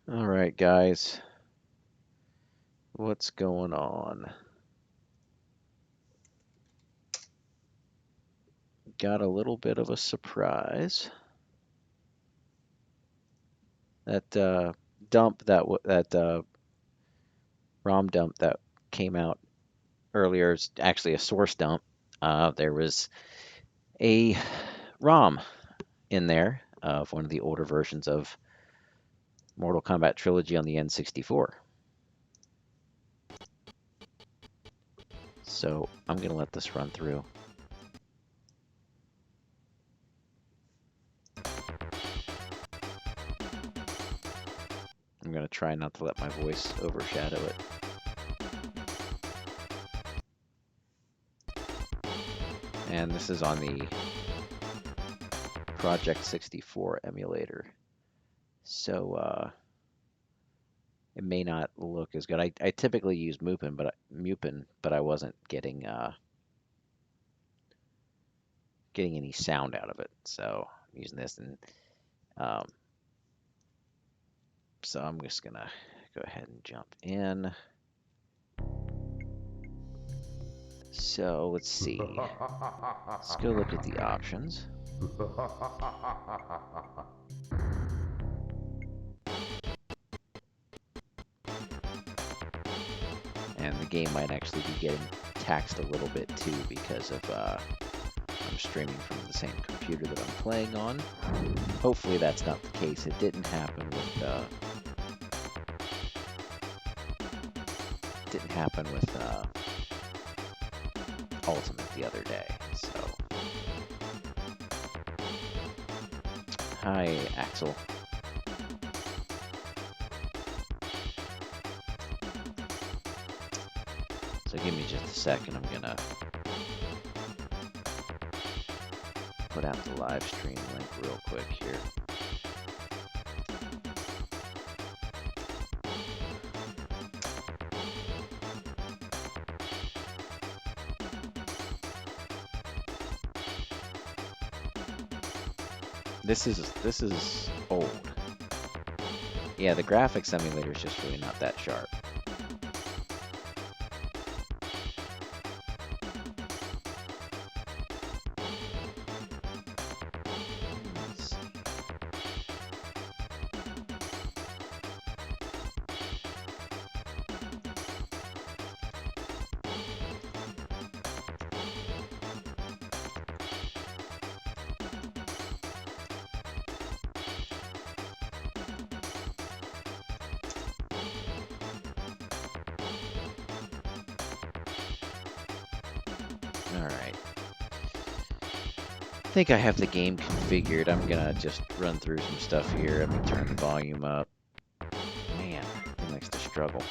All right, guys. What's going on? Got a little bit of a surprise. That dump that ROM dump that came out earlier is actually a source dump. There was a ROM in there of one of the older versions of Mortal Kombat Trilogy on the N64. So I'm gonna let this run through. I'm gonna try not to let my voice overshadow it. And this is on the Project 64 emulator. So it may not look as good. I typically use Mupin, but I wasn't getting any sound out of it. So I'm using this, and um, so I'm just gonna go ahead and jump in. So let's see. Let's go look at the options. And the game might actually be getting taxed a little bit too because of I'm streaming from the same computer that I'm playing on. Hopefully that's not the case. It didn't happen with Ultimate the other day. So hi, Axel. So give me just a second. I'm gonna put out the live stream link real quick here. This is old. Yeah, the graphics emulator is just really not that sharp. Alright. I think I have the game configured. I'm gonna just run through some stuff here. Let me turn the volume up. Man, it likes to struggle.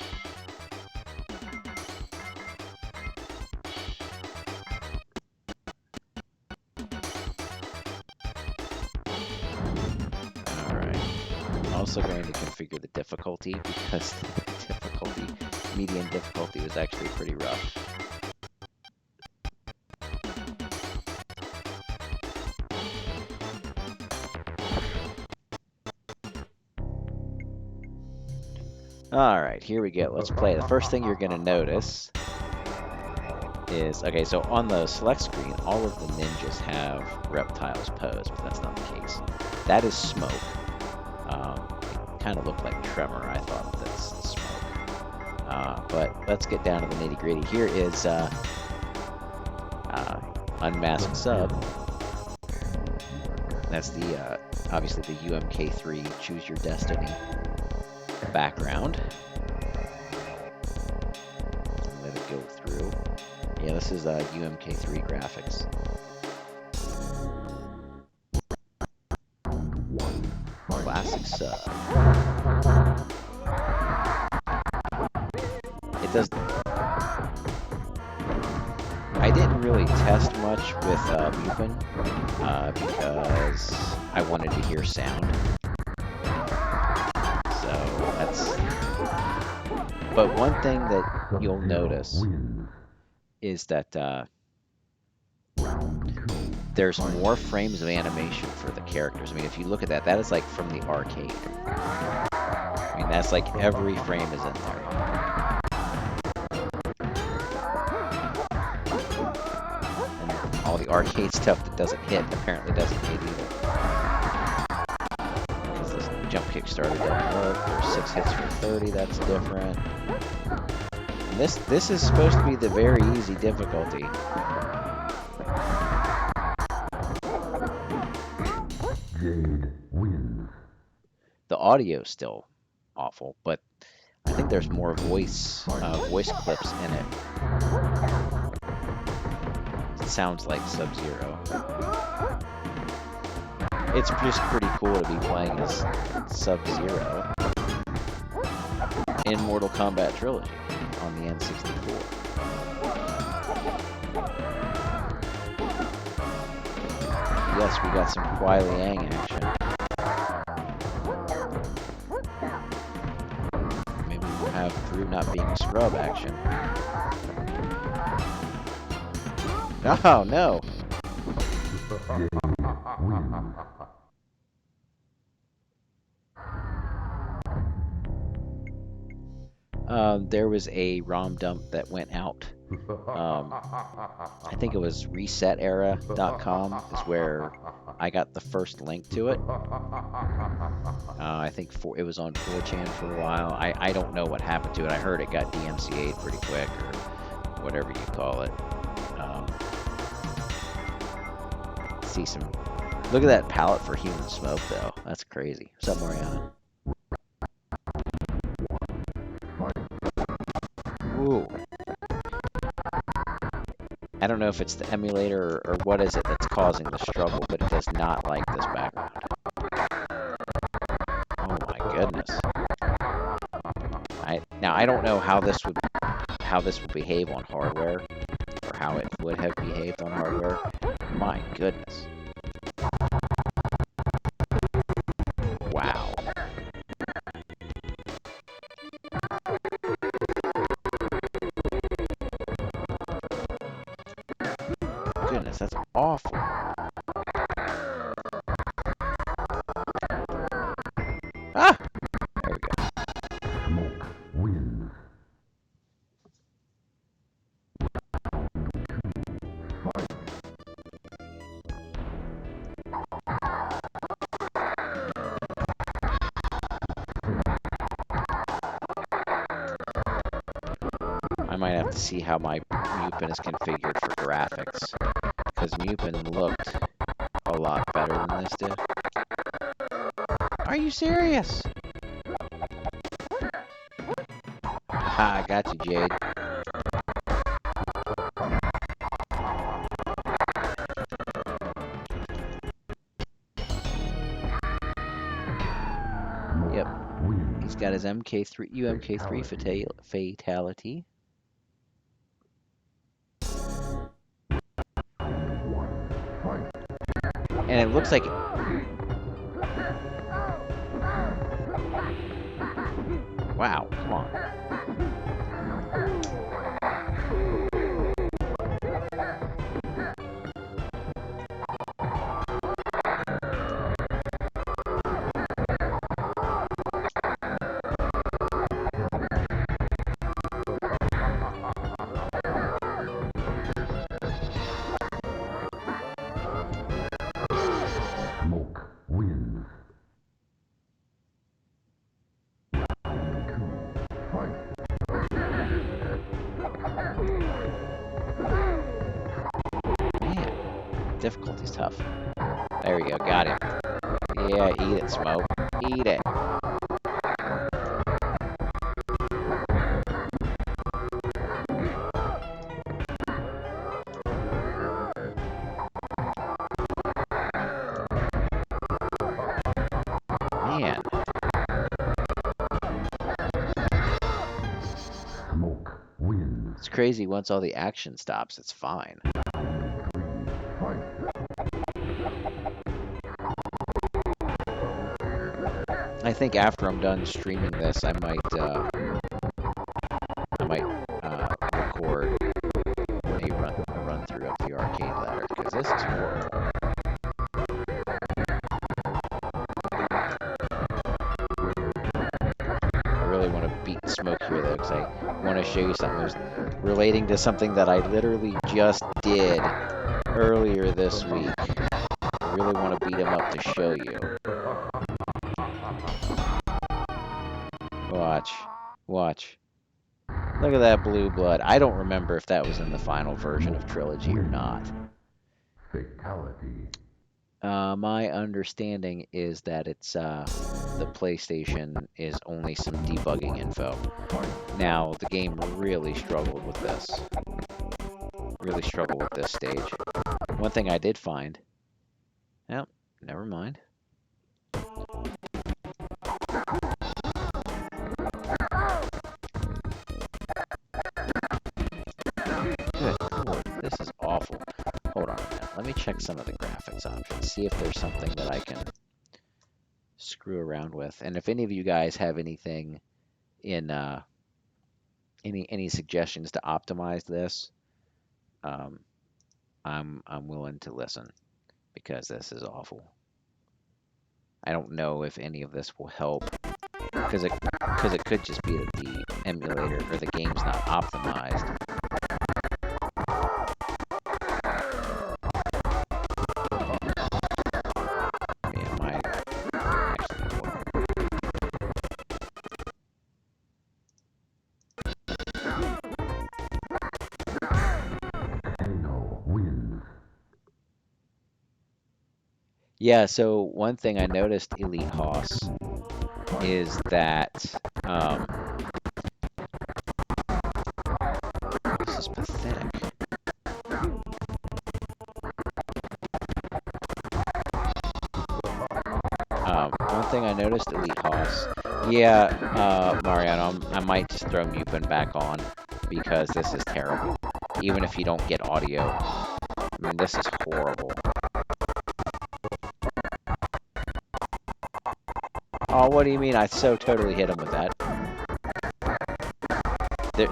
Alright. I'm also going to configure the difficulty because the medium difficulty was actually pretty rough. Alright, here we go. Let's play. The first thing you're going to notice is, okay, so on the select screen, all of the ninjas have reptiles posed, but that's not the case. That is smoke. It kind of looked like Tremor. I thought that's smoke. But let's get down to the nitty gritty. Here is Unmasked Sub. That's the obviously the UMK3 Choose Your Destiny background. Let it go through. Yeah, this is UMK3 graphics. Classic sub. It does. I didn't really test much with Mupin because I wanted to hear sound. So that's. But one thing that you'll notice is that there's more frames of animation for the characters. I mean, if you look at that, that is like from the arcade. I mean, that's like every frame is in there. And all the arcade stuff that doesn't hit apparently doesn't hit either. Because this jump kick starter doesn't work. There's 6 hits for 30, that's different. And this is supposed to be the very easy difficulty. Jade wins. The audio's still awful, but I think there's more voice clips in it. It sounds like Sub-Zero. It's just pretty cool to be playing as Sub-Zero in Mortal Kombat Trilogy on the N64. Yes, we got some Kuai Liang action. Maybe we'll have Drew not being a scrub action. Oh, no! There was a ROM dump that went out. I think it was resetera.com is where I got the first link to it. I think it was on 4chan for a while. I don't know what happened to it. I heard it got DMCA'd pretty quick, or whatever you call it. See some... Look at that palette for Human Smoke, though. That's crazy. What's up, Mariana? Ooh. I don't know if it's the emulator or what is it that's causing the struggle, but it does not like this background. Oh my goodness. Now I don't know how this would behave on hardware, or how it would have behaved on hardware. My goodness. Wow. Goodness, that's awful. Ah! There we go. Smoke wins. I might have to see how my Mupin is configured for graphics, because Mupin looked a lot better than this did. Are you serious? Ha, I got you, Jade. Yep. He's got his UMK3 fatality. And it looks like... Wow, come on. Smoke wins. Man, difficulty's tough. There we go, got him. Yeah, eat it, Smoke. Eat it. Man. Smoke wins. It's crazy, once all the action stops, it's fine. I think after I'm done streaming this, I might record a run through of the arcade ladder, because this is horrible. smoke here though, because I want to show you something. It was relating to something that I literally just did earlier this week. I really want to beat him up to show you. Watch. Watch. Look at that blue blood. I don't remember if that was in the final version of Trilogy or not. Fatality. My understanding is that it's the PlayStation is only some debugging info. Now, the game really struggled with this. Really struggled with this stage. One thing I did find... Well, never mind. Good Lord, this is awful. Hold on a minute. Let me check some of the graphics options. See if there's something that I can screw around with. And if any of you guys have anything in any suggestions to optimize this, I'm willing to listen because this is awful. I don't know if any of this will help because it could just be that the emulator or the game's not optimized. Yeah, my actually hold on. Kano wins. Yeah, so one thing I noticed, Elite Hoss, is that this is pathetic. One thing I noticed, Elite Hoss. Yeah, Mariano, I might just throw Mupin back on because this is terrible. Even if you don't get audio. I mean, this is horrible. Oh, what do you mean? I so totally hit him with that.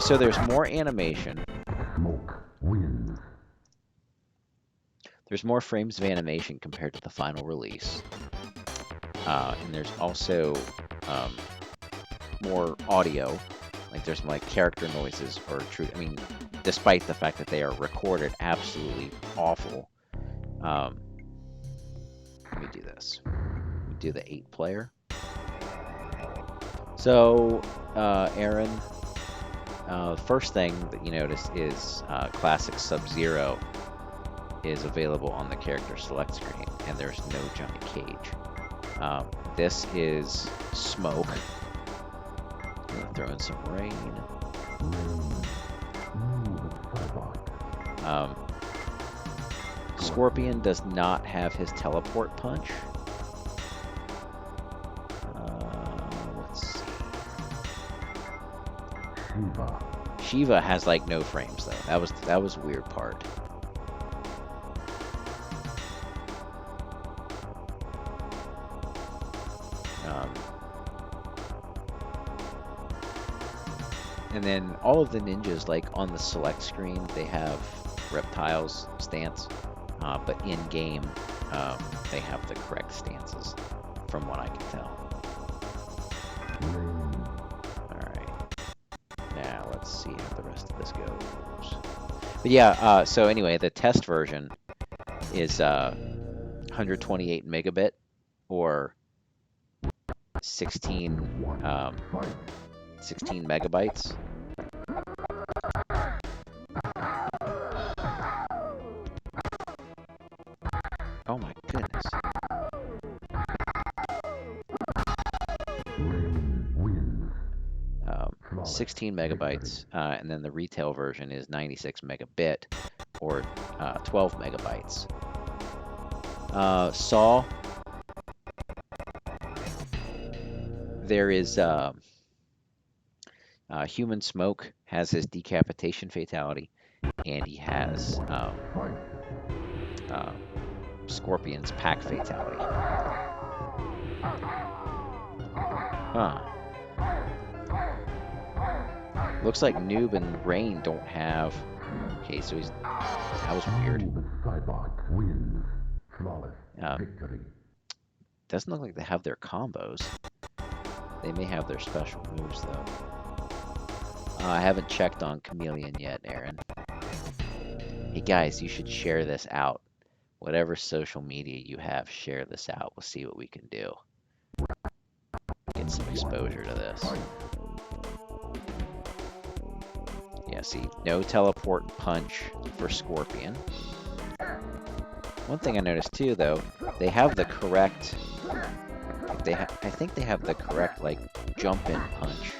So there's more animation. Smoke wins. There's more frames of animation compared to the final release. And there's also more audio. Like there's like character noises or true. I mean, despite the fact that they are recorded absolutely awful. Let me do this. Let me do the 8-player. So, Aaron, first thing that you notice is Classic Sub-Zero is available on the character select screen, and there's no Johnny Cage. This is Smoke. I'm gonna throw in some rain. Scorpion does not have his teleport punch. Let's see. Shiva has like no frames though. That was a weird part. And then all of the ninjas, like on the select screen, they have reptiles stance, but in game, they have the correct stances, from what I can tell. All right. Now let's see how the rest of this goes. But yeah, so anyway, the test version is 128 megabit or 16 megabytes. Oh my goodness. 16 megabytes, and then the retail version is 96 megabit or 12 megabytes. Saw, there is Human Smoke has his decapitation fatality, and he has Scorpion's pack fatality. Huh. Looks like Noob and Rain don't have... Okay, so he's... That was weird. Doesn't look like they have their combos. They may have their special moves, though. I haven't checked on Chameleon yet, Aaron. Hey guys, you should share this out. Whatever social media you have, share this out. We'll see what we can do. Get some exposure to this. Yeah, see, no teleport punch for Scorpion. One thing I noticed too, though, they have the correct. I think they have the correct like jump in punch.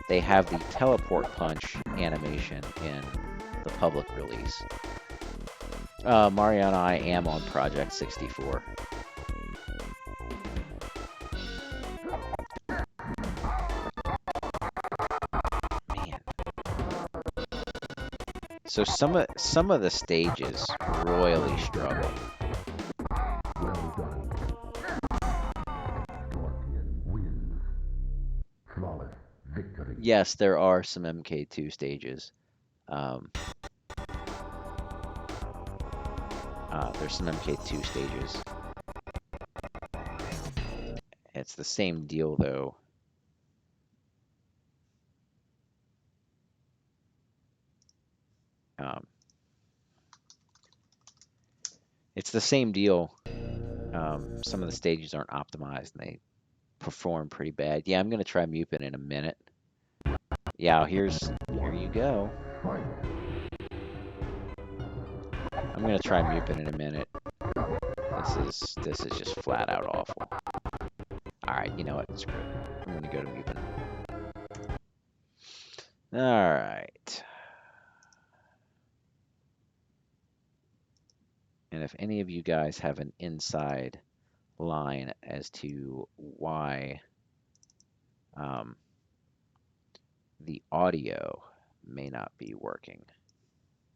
They have the teleport punch animation in the public release. Mariana, I am on Project 64. Man. So some of the stages royally struggle. Well done. Scorpion wins. Flawless victory. Yes, there are some MK2 stages. There's some MK2 stages. It's the same deal though. It's the same deal. Some of the stages aren't optimized and they perform pretty bad. Yeah, I'm gonna try Mupin in a minute. Yeah, here you go. I'm gonna try Mupin in a minute. This is just flat out awful. Alright, you know what? Screw it. I'm gonna go to Mupin. Alright. And if any of you guys have an inside line as to why the audio may not be working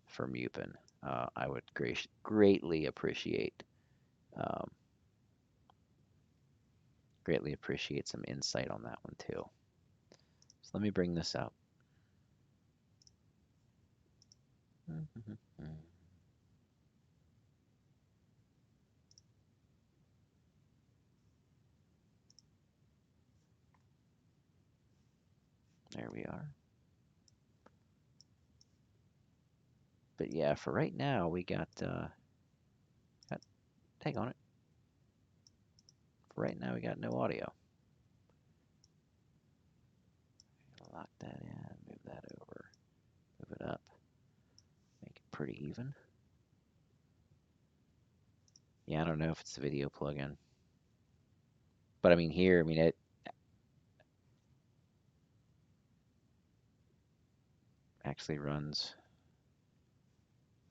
for Mupin, I would greatly appreciate some insight on that one too. So let me bring this up. There we are. But yeah, for right now, we got hang on it. For right now, we got no audio. Lock that in, move that over, move it up, make it pretty even. Yeah, I don't know if it's the video plugin. But I mean here, I mean it actually runs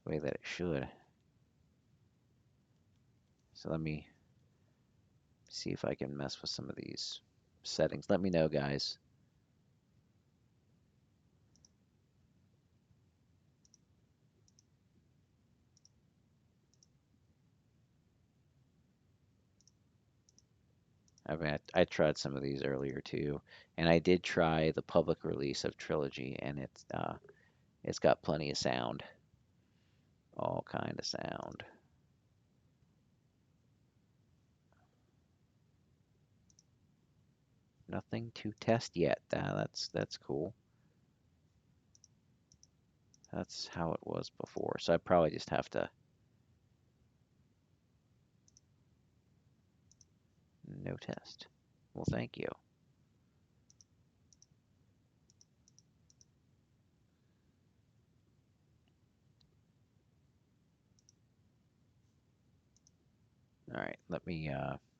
the way that it should. So let me see if I can mess with some of these settings. Let me know, guys. I mean, I tried some of these earlier too, and I did try the public release of Trilogy, and it's got plenty of sound, all kind of sound. Nothing to test yet. That's cool. That's how it was before. So I probably just have to no test. Well, thank you. All right, let me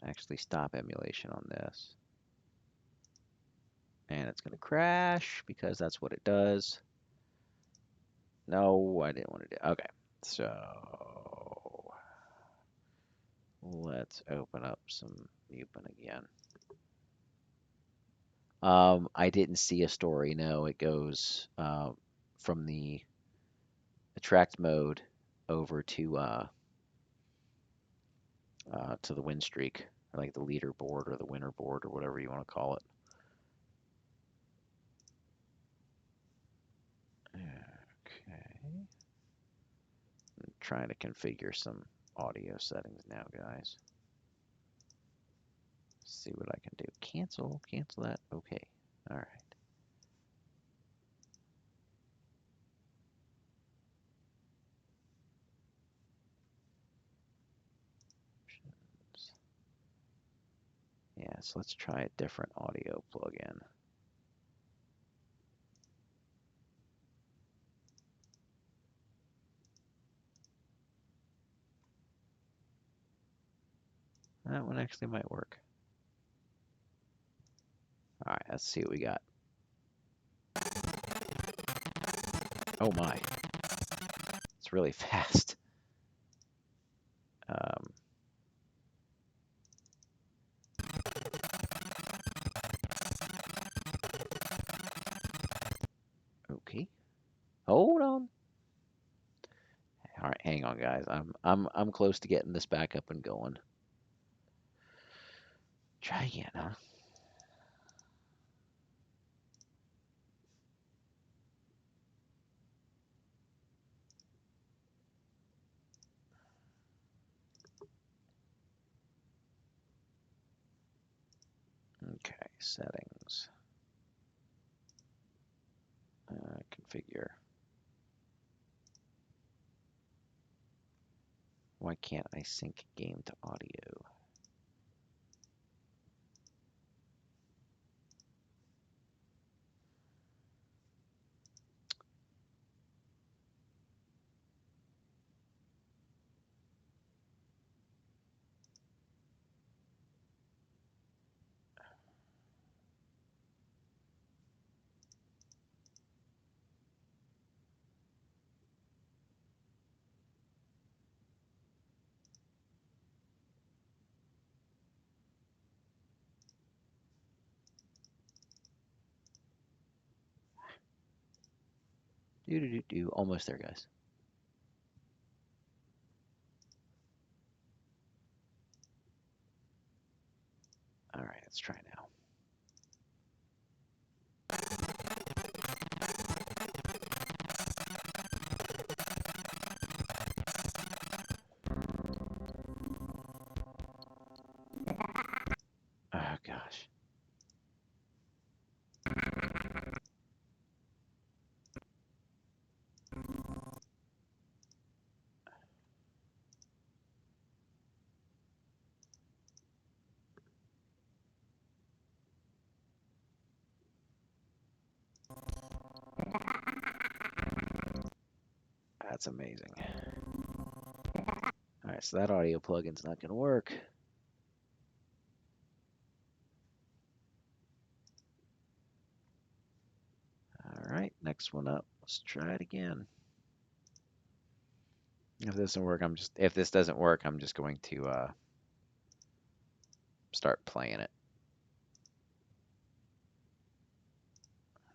actually stop emulation on this. And it's going to crash because that's what it does. No, I didn't want to do. Okay, so let's open up some Mupin again. I didn't see a story. No, it goes from the attract mode over to the win streak, or like the leaderboard or the winner board or whatever you want to call it. Okay. I'm trying to configure some audio settings now, guys. See what I can do. Cancel that. Okay. All right. Yeah, so let's try a different audio plugin. That one actually might work. All right, let's see what we got. Oh my, it's really fast. Okay, hold on. All right, hang on, guys. I'm close to getting this back up and going. Try again, huh? Okay, settings. Configure. Why can't I sync game to audio? Do do do do. Almost there, guys. All right, let's try now. Oh gosh. That's amazing. All right, so that audio plugin's not going to work. All right, next one up. Let's try it again. If this doesn't work, if this doesn't work, I'm just going to start playing it.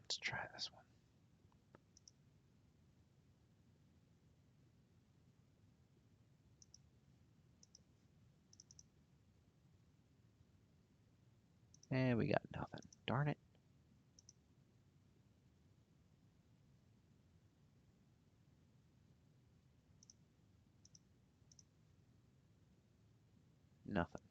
Let's try this one. And we got nothing. Darn it. Nothing.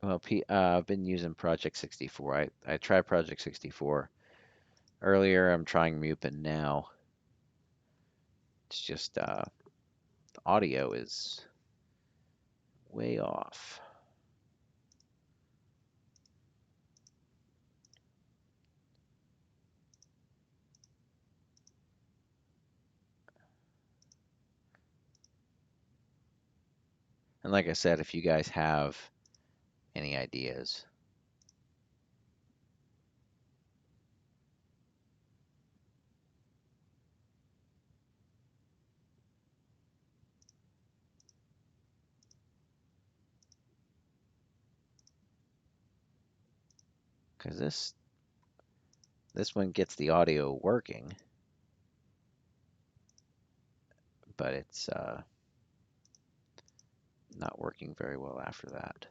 Well, I've been using Project 64. I tried Project 64 earlier. I'm trying Mupin now. It's just the audio is way off. And like I said, if you guys have any ideas, because this one gets the audio working, but it's not working very well after that.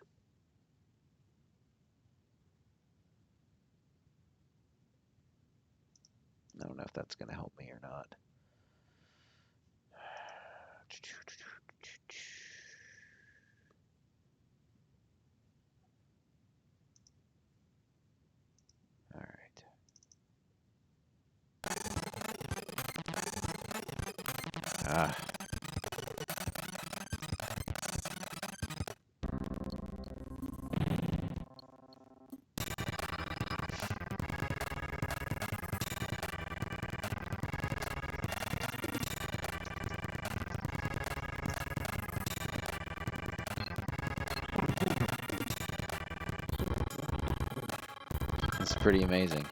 I don't know if that's going to help me or not. All right. pretty amazing.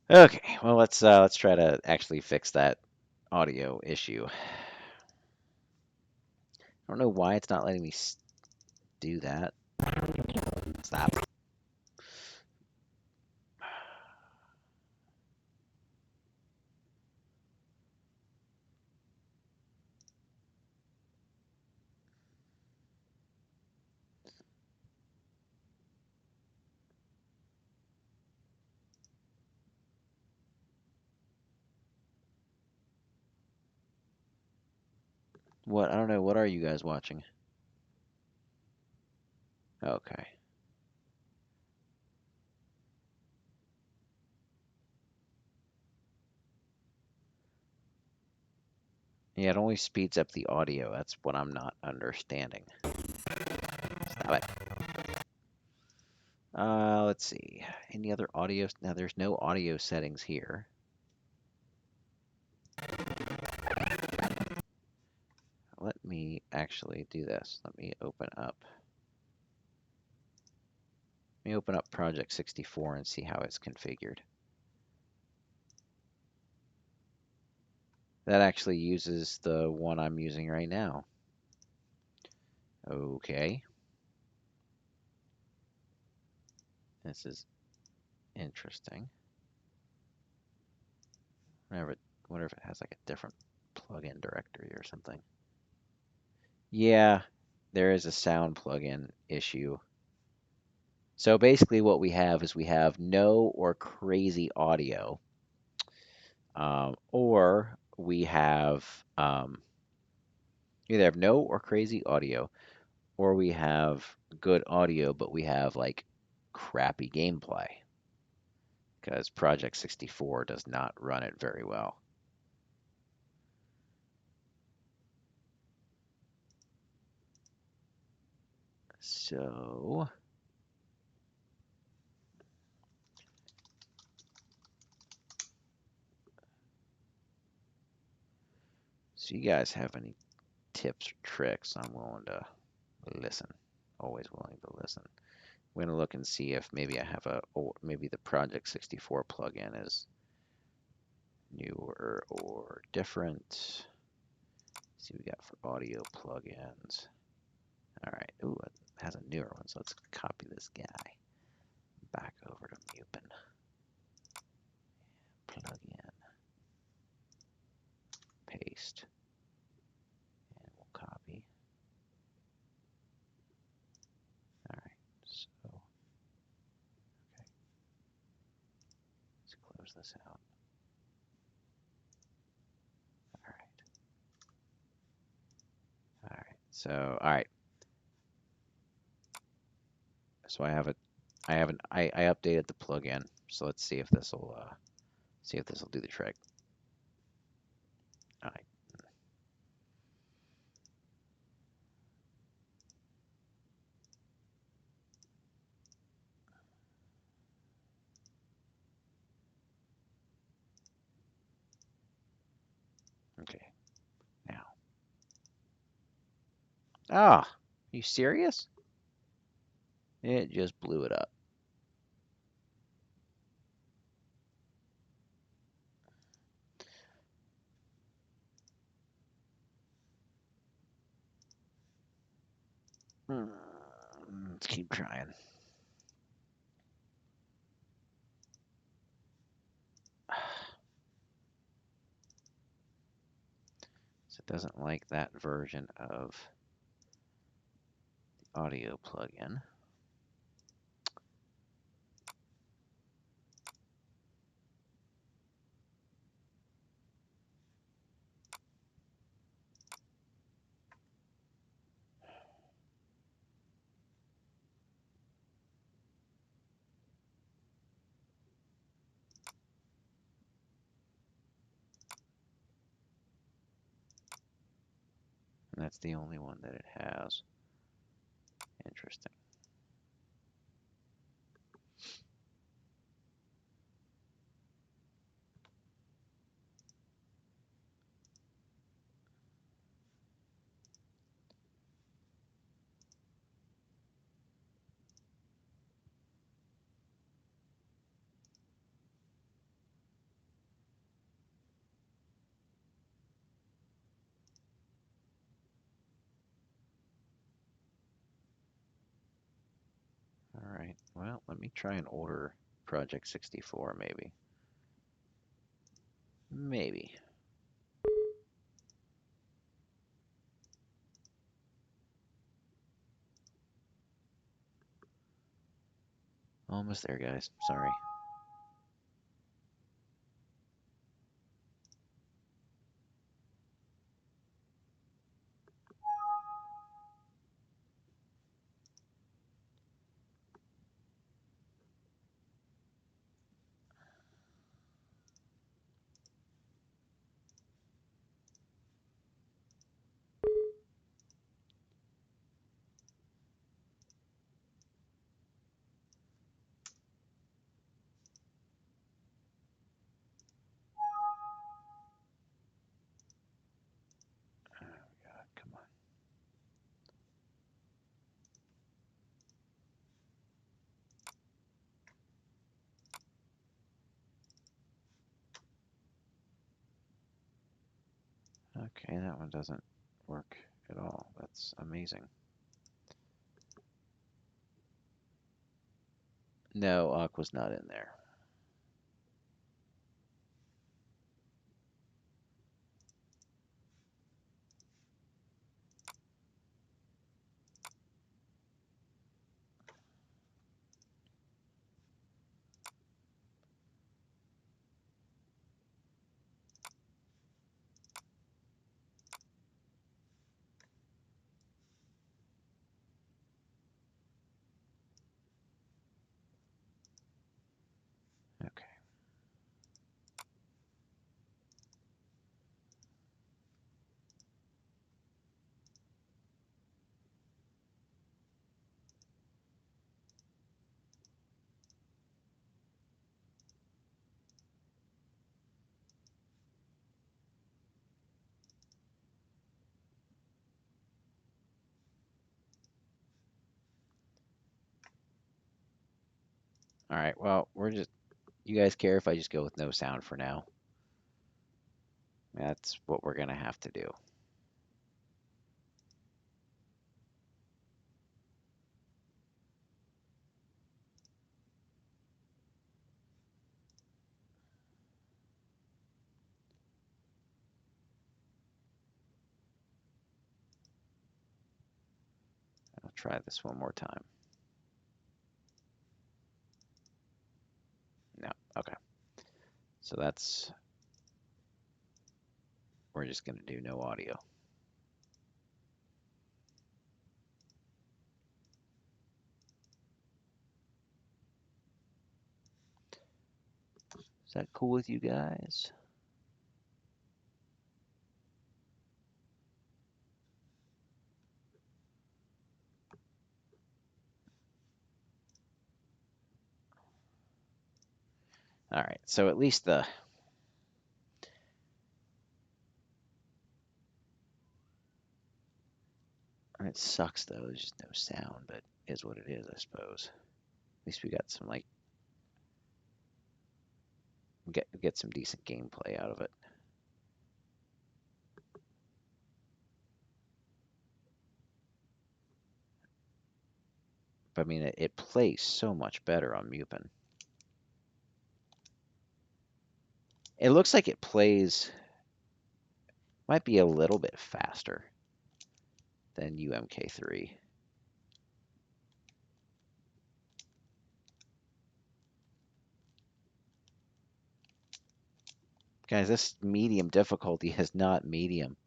Okay, well let's try to actually fix that audio issue. I don't know why it's not letting me do that. Stop. What? I don't know. What are you guys watching? Okay. Yeah, it only speeds up the audio. That's what I'm not understanding. Stop it. Let's see. Any other audio? Now, there's no audio settings here. Let me actually do this. Let me open up Project 64 and see how it's configured. That actually uses the one I'm using right now. Okay. This is interesting. Wonder if it has like a different plugin directory or something. Yeah, there is a sound plugin issue. So basically what we have is we have no or crazy audio, or we have either have no or crazy audio, or we have good audio, but we have like crappy gameplay because Project 64 does not run it very well. So you guys have any tips or tricks? I'm willing to listen. Always willing to listen. I'm going to look and see if maybe I have maybe the Project 64 plugin is newer or different. Let's see what we got for audio plugins. All right. Ooh, it has a newer one, so let's copy this guy back over to Mupin. Plugin. Paste. And we'll copy. All right. So, okay. Let's close this out. All right. All right. So, all right. So I updated the plugin. So let's see if this will do the trick. All right. Okay. Now. Ah, are you serious? It just blew it up. Let's keep trying. So it doesn't like that version of the audio plugin. that's the only one that it has. Interesting. All right, well, let me try and order Project 64, maybe. Maybe. Almost there, guys. Sorry. Oh, God, come on. Okay, that one doesn't work at all. That's amazing. No, Aqua's not in there. Okay. All right, well, you guys care if I just go with no sound for now? That's what we're going to have to do. I'll try this one more time. No, okay. So we're just going to do no audio. Is that cool with you guys? All right, so at least it sucks though, there's just no sound, but it is what it is, I suppose. At least we got some get some decent gameplay out of it. But I mean, it plays so much better on Mupen. It looks like it plays, might be a little bit faster than UMK3. Guys, this medium difficulty is not medium.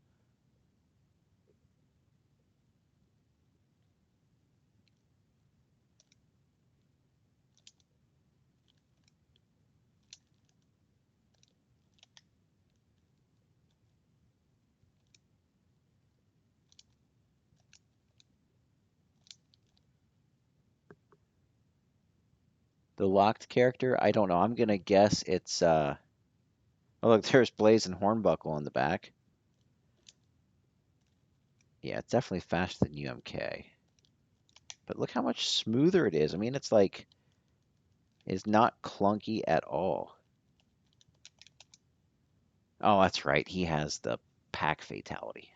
The locked character, I don't know. I'm gonna guess it's oh look, there's Blaze and Hornbuckle on the back. Yeah, it's definitely faster than UMK. But look how much smoother it is. I mean, it's not clunky at all. Oh, that's right. He has the pack fatality.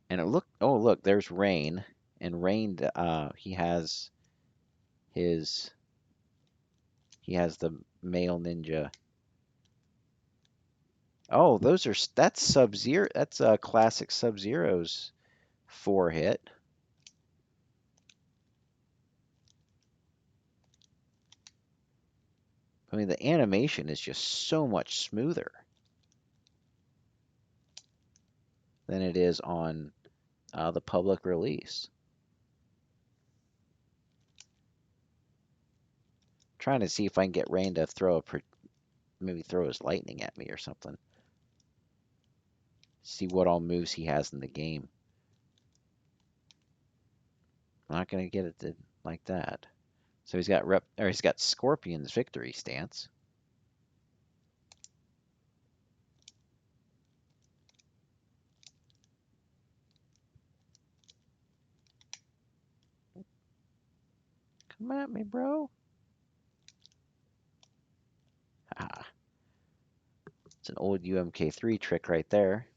And oh look, there's Rain. And Rain his he has the male ninja. Oh, that's Sub-Zero. That's classic Sub-Zero's 4-hit. I mean, the animation is just so much smoother than it is on the public release. Trying to see if I can get Rain to maybe throw his lightning at me or something. See what all moves he has in the game. I'm not gonna get it like that. So he's got Scorpion's victory stance. Come at me, bro. Ah, it's an old UMK3 trick right there.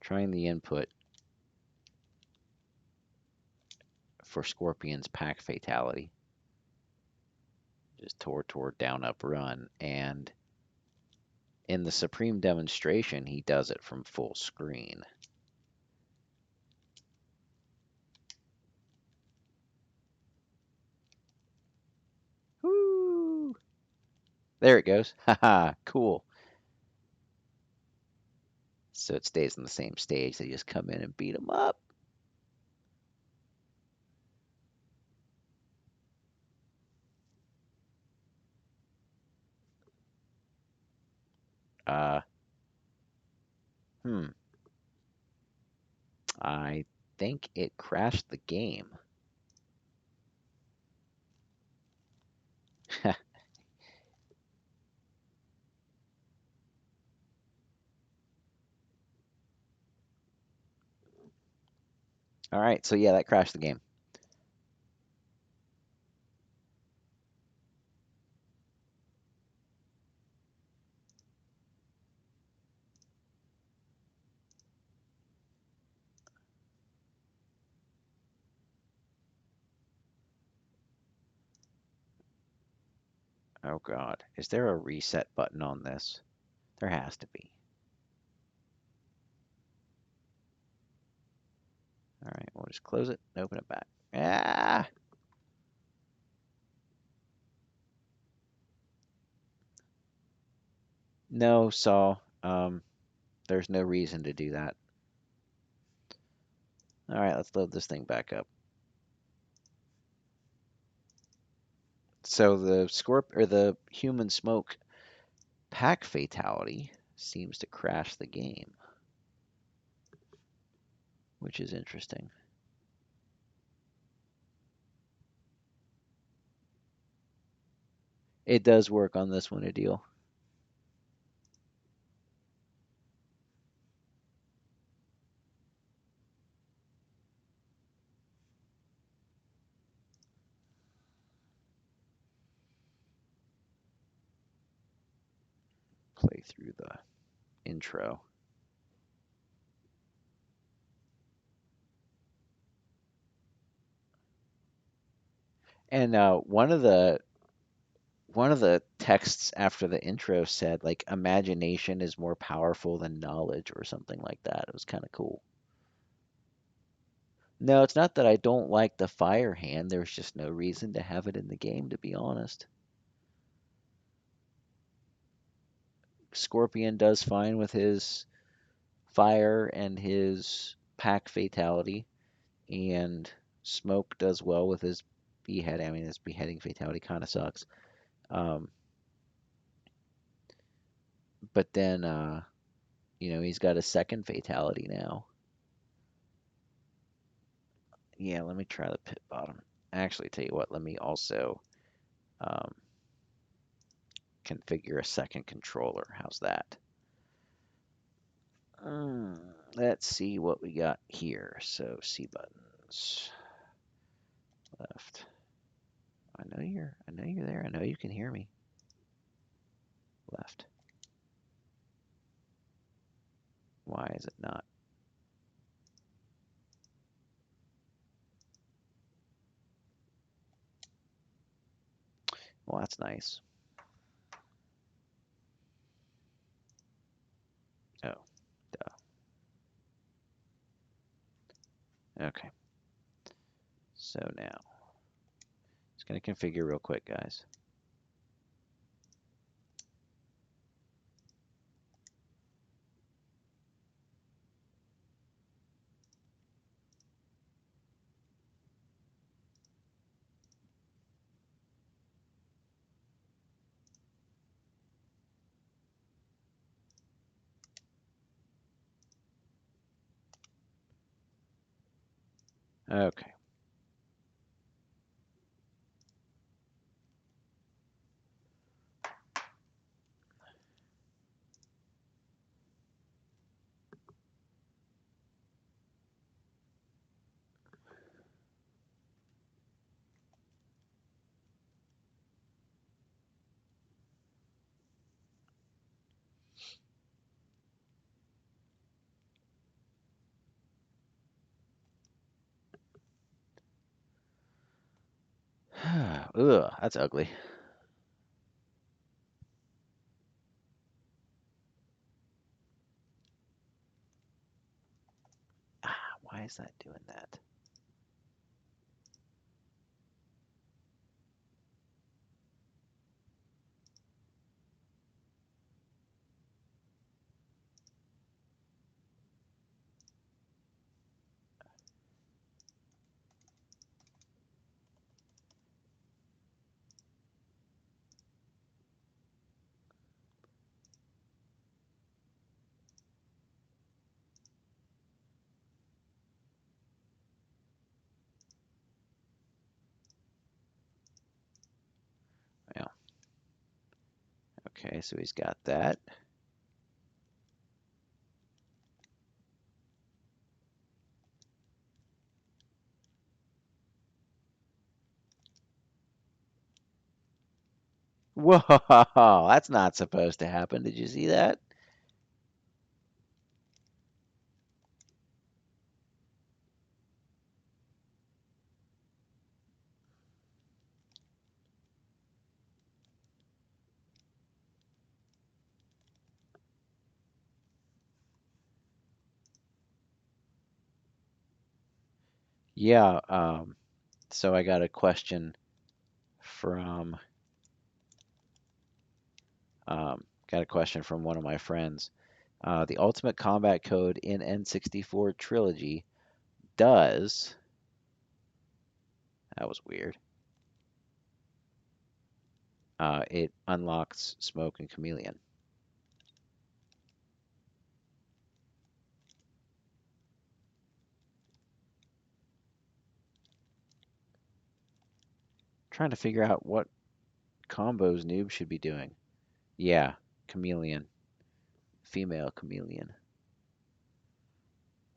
Trying the input for Scorpion's pack fatality. Just toward down up run, and in the Supreme demonstration he does it from full screen. Woo! There it goes. Haha, cool. So it stays on the same stage. They just come in and beat him up. Uh, hmm. I think it crashed the game. All right, so yeah, that crashed the game. Oh God, is there a reset button on this? There has to be. All right, we'll just close it and open it back. Ah! No, Saw. There's no reason to do that. All right, let's load this thing back up. So the human smoke pack fatality seems to crash the game, which is interesting. It does work on this one, a deal. Play through the intro. And one of the texts after the intro said like imagination is more powerful than knowledge or something like that. It was kind of cool. No, it's not that I don't like the fire hand. There's just no reason to have it in the game, to be honest. Scorpion does fine with his Fire and his pack fatality, and Smoke does well with his behead. I mean, his beheading fatality kind of sucks. Um, but then, he's got a second fatality now. Yeah, let me try the pit bottom. Actually, tell you what, let me also um, configure a second controller. How's that? Let's see what we got here. So C buttons, left. I know you're there. I know you can hear me. Left. Why is it not? Well, that's nice. Oh, duh. Okay. So now, just gonna configure real quick, guys. Okay. Ugh, that's ugly. Why is that doing that? Well, okay, so he's got that. Whoa, that's not supposed to happen. Did you see that? Yeah, so I from got a question from one of my friends. The ultimate combat code in N64 Trilogy does. That was weird. It unlocks Smoke and Chameleon. Trying to figure out what combos Noob should be doing. Yeah, Chameleon. Female Chameleon.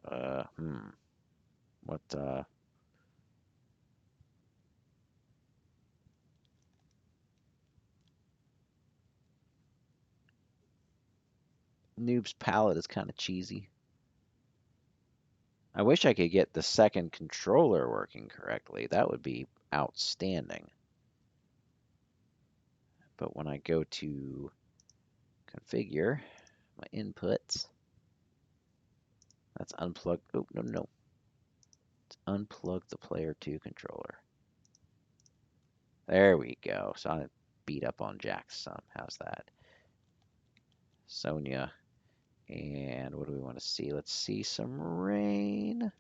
Uh, hmm. What, Noob's palette is kind of cheesy. I wish I could get the second controller working correctly. That would be outstanding. But when I go to configure my inputs, let's unplug. Oh, no, no, no. Let's unplug the player 2 controller. There we go. So I beat up on Jack's son. How's that? Sonia And what do we want to see? Let's see some rain.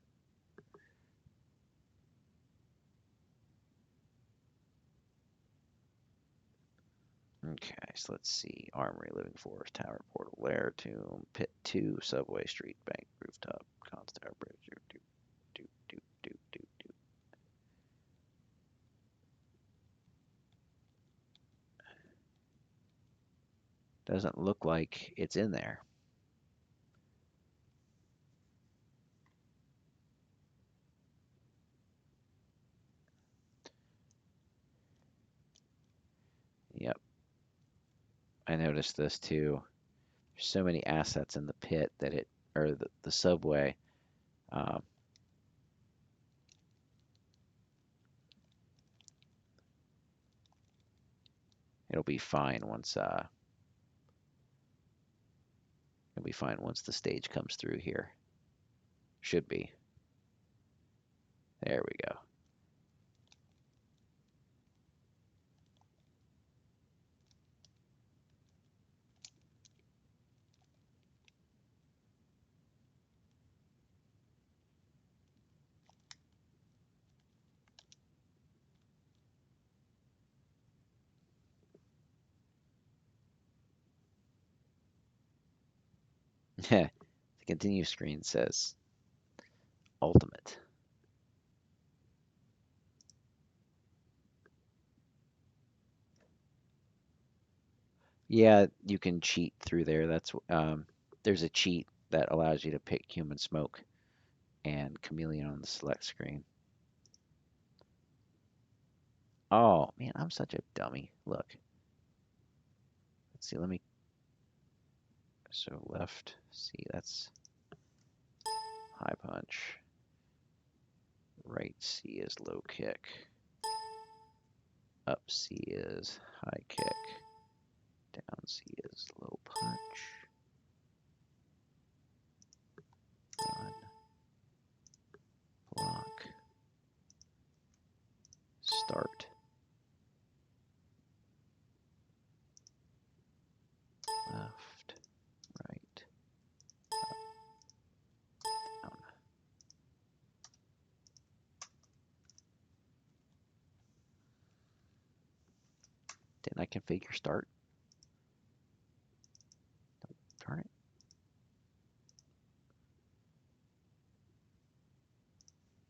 Okay, so let's see. Armory, living forest, tower, portal, lair, tomb, pit 2, subway, street, bank, rooftop, cons tower, bridge. Do, do, do, do, do, do. Doesn't look like it's in there. Yep, I noticed this too. There's so many assets in the pit that it, or the subway. Um, it'll be fine once it'll be fine once the stage comes through here. Should be. There we go. The continue screen says ultimate. Yeah, you can cheat through there. There's a cheat that allows you to pick human smoke and chameleon on the select screen. Oh man, I'm such a dummy. Look. Let's see, let me so left C, that's high punch. Right C is low kick. Up C is high kick. Down C is low punch. Run. Block. Start. Left. Right. Down. Didn't I configure start? Darn it.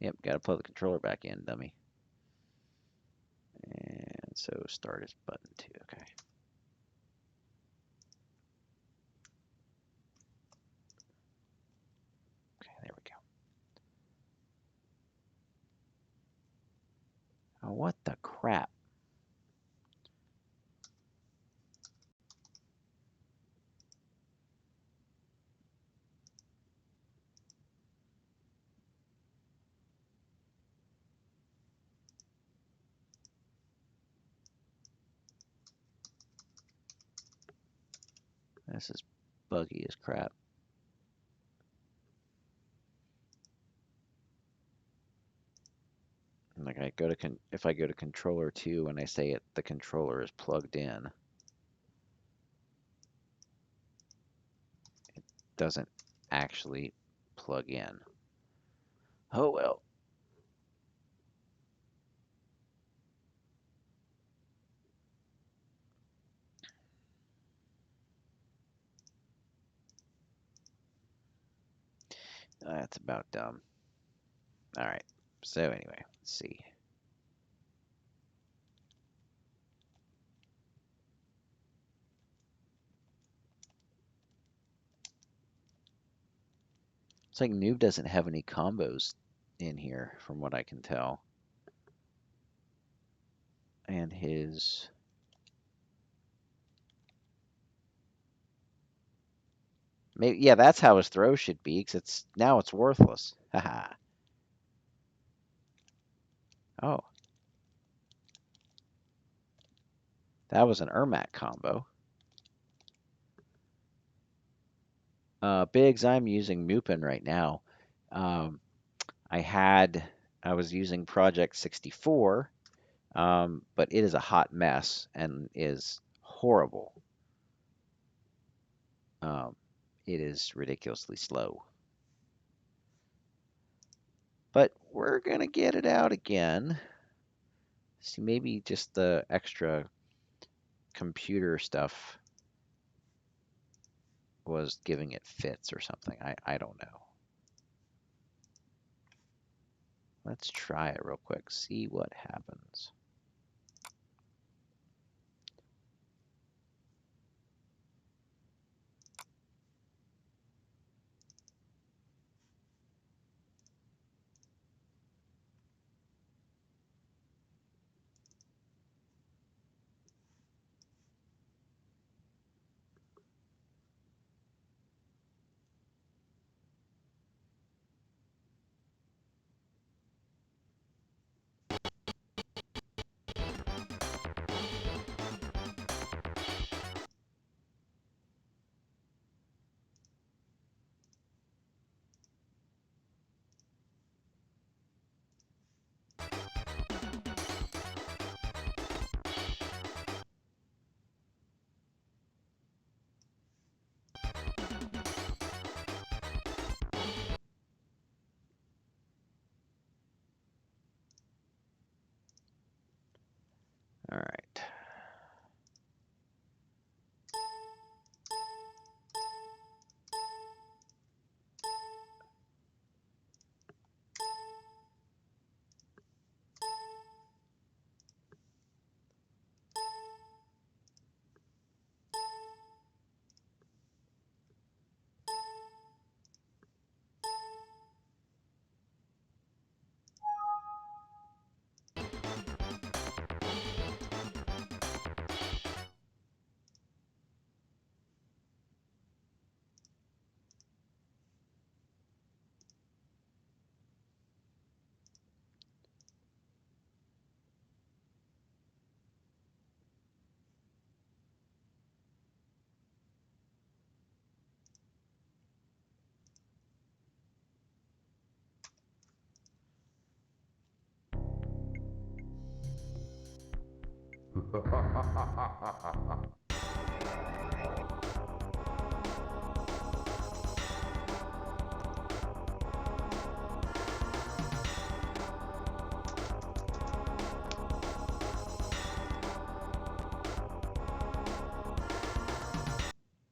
Yep, gotta plug the controller back in, dummy. And so start is button 2, okay. Okay, there we go. Oh, what the crap? This is buggy as crap. Like if I go to controller 2 and I say the controller is plugged in, it doesn't actually plug in. Oh well. That's about dumb. All right. So anyway, let's see. It's like Noob doesn't have any combos in here from what I can tell. And his maybe yeah, that's how his throw should be, because now it's worthless. Haha. Oh, that was an Ermac combo. Biggs, I'm using Mupin right now. Um, I was using Project 64, but it is a hot mess and is horrible. Um, it is ridiculously slow. But we're going to get it out again. See, maybe just the extra computer stuff was giving it fits or something. I don't know. Let's try it real quick, see what happens. All right.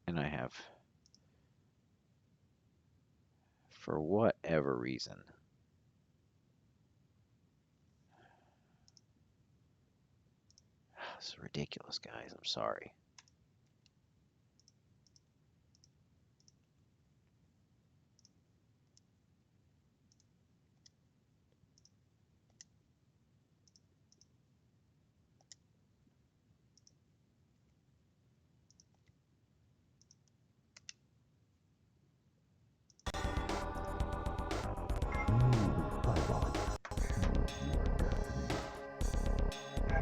And I have, for whatever reason, this is ridiculous, guys. I'm sorry.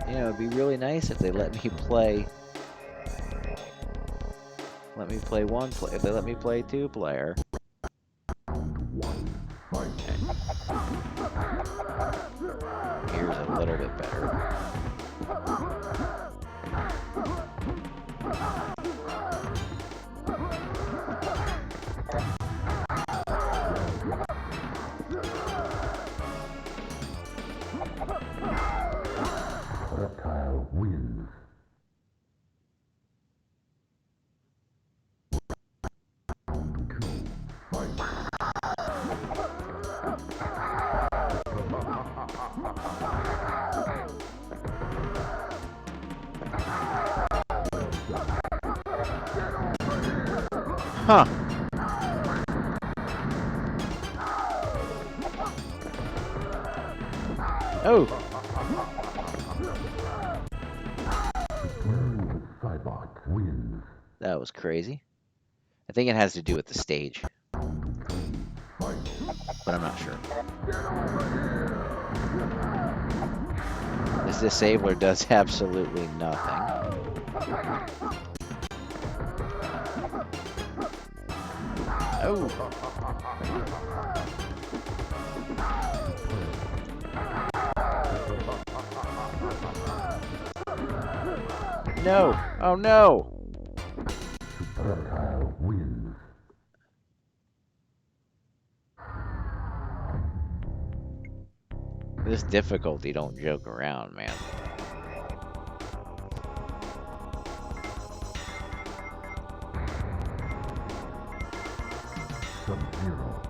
You know, it'd be really nice if they let me play. Let me play one play. If they let me play two player. Okay. Here's a little bit better. Reptile wins. Round 2, fight. Huh. Oh. Cybot wins. That was crazy. I think it has to do with the stage, but I'm not sure. This disabler does absolutely nothing. Oh. No. Oh no. Reptile wins. This difficulty don't joke around, man. Sub-Zero.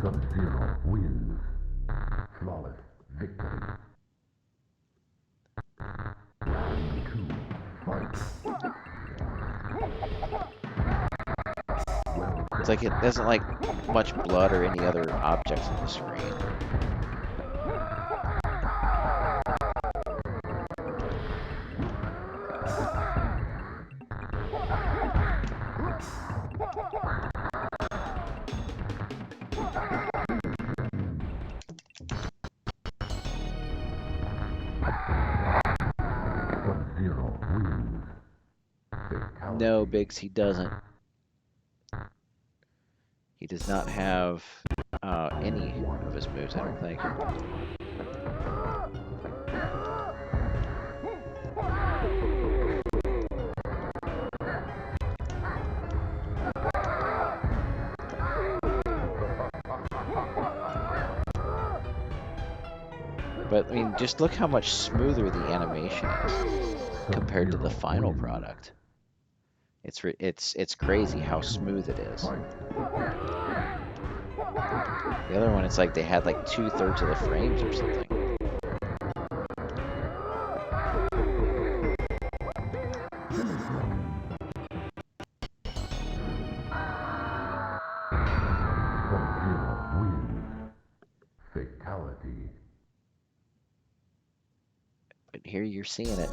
Sub-Zero wins. Flawless victory. Round 2, fight. It's like it doesn't like much blood or any other objects on the screen. Sub-Zero wins. Fatality. No, Biggs, he doesn't. He does not have any of his moves, I don't think. But, I mean, just look how much smoother the animation is compared to the final product. It's crazy how smooth it is. The other one, it's like they had like 2/3 of the frames or something. Sub-Zero wins. Fatality. But here you're seeing it.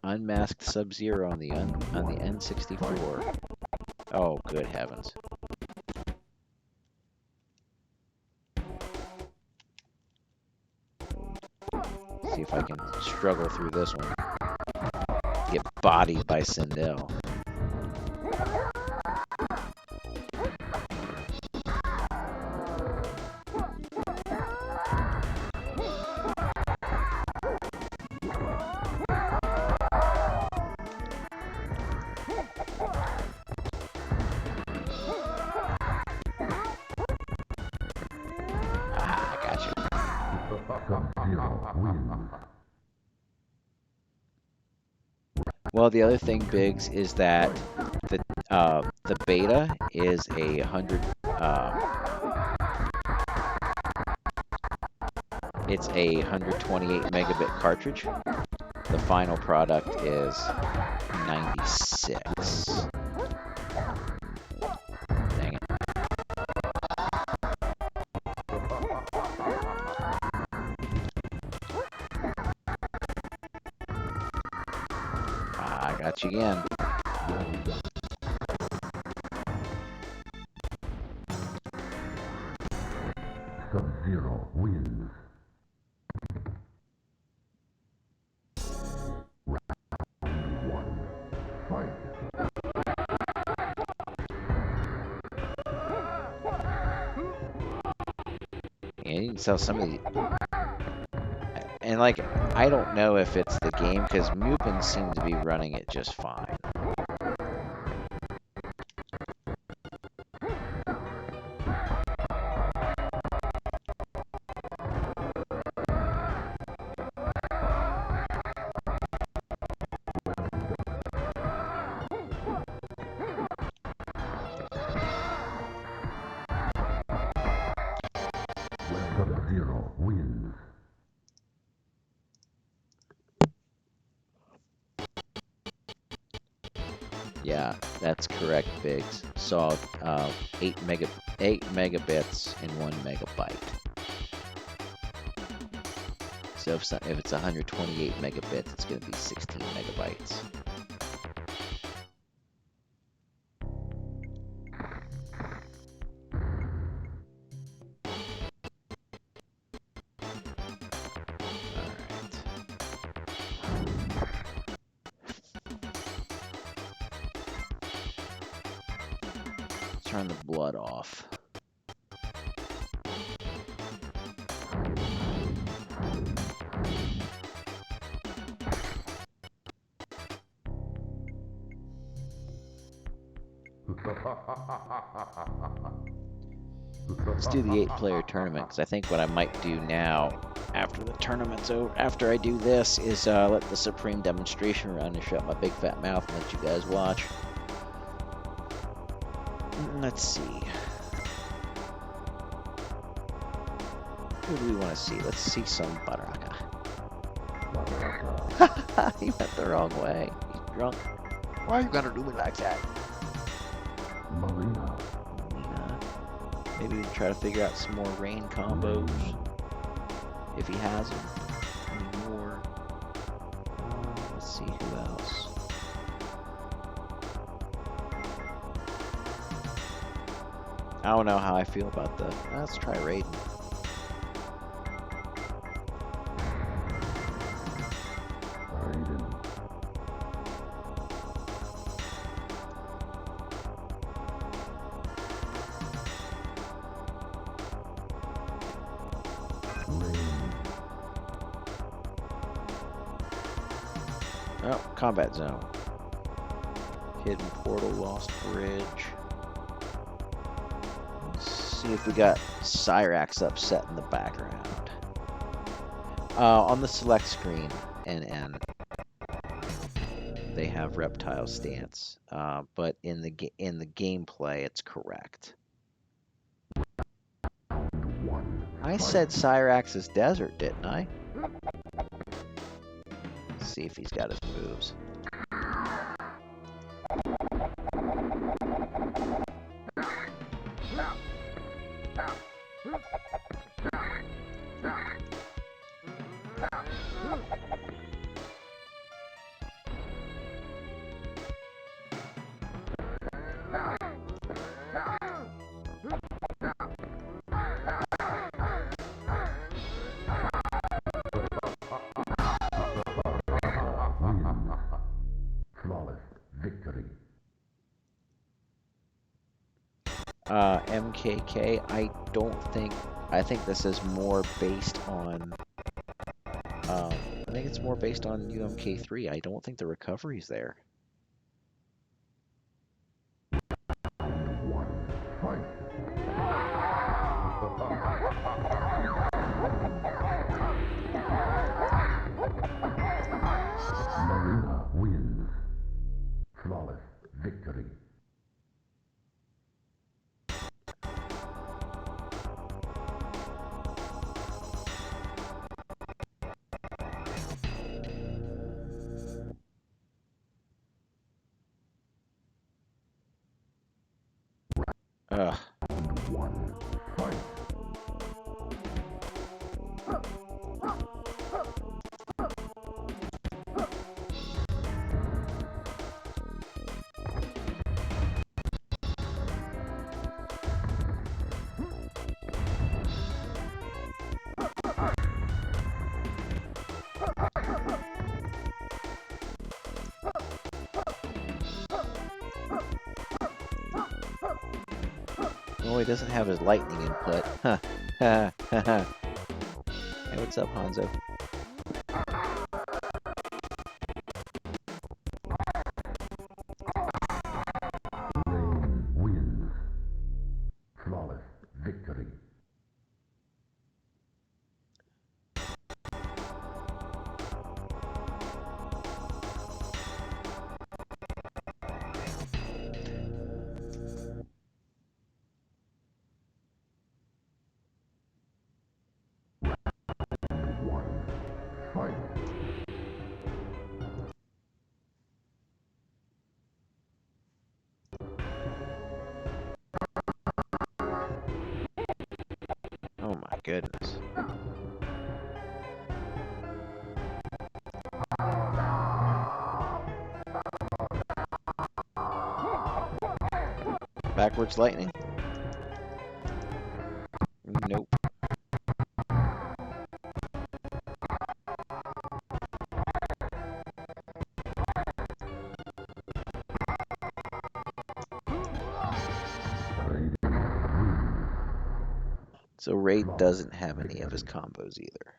Unmasked Sub-Zero on the N64. Oh, good heavens. See if I can struggle through this one. Get bodied by Sindel. Ah, I got you. Sub-Zero wins. Well, the other thing, Biggs, is that the beta is a 100. It's a 128 megabit cartridge. The final product is 96. Dang it. Ah, I got you again. Sub-Zero wins. Round 1, fight. And you can sell some of the. And like, I don't know if it's the game because Mupen seemed to be running it just fine. Sub-Zero wins. Yeah, that's correct, Biggs. Saw 8 megabits in 1 megabyte. So if it's 128 megabits, it's going to be 16 megabytes. turn the blood off. Let's do the 8-player tournament, because I think what I might do now, after the tournament's over, after I do this, is let the Supreme demonstration run and shut my big fat mouth and let you guys watch. Let's see. Who do we want to see? Let's see some Baraka. He went the wrong way. He's drunk. Why are you gonna do me like that? Marina. Maybe we can try to figure out some more rain combos. If he has them. Any more. Let's see who else. I don't know how I feel about the... Let's try Raiden. Oh, Combat Zone. Hidden Portal, Lost Bridge. Let's see if we got Cyrax upset in the background. On the select screen, NN, they have Reptile stance, but in the gameplay, it's correct. I said Cyrax's desert, didn't I? Let's see if he's got his moves. Flawless victory. MKK, I think this is more based on, I think it's more based on UMK3. I don't think the recovery's there. Fight. Marina wins. Flawless victory. Ugh. One. Fight. Oh, he doesn't have his lightning input. Huh. Hey, what's up, Hanzo? Rain wins. Flawless victory. One. Fight. Oh my goodness. Backwards lightning? Nope. So Raid doesn't have any of his combos either.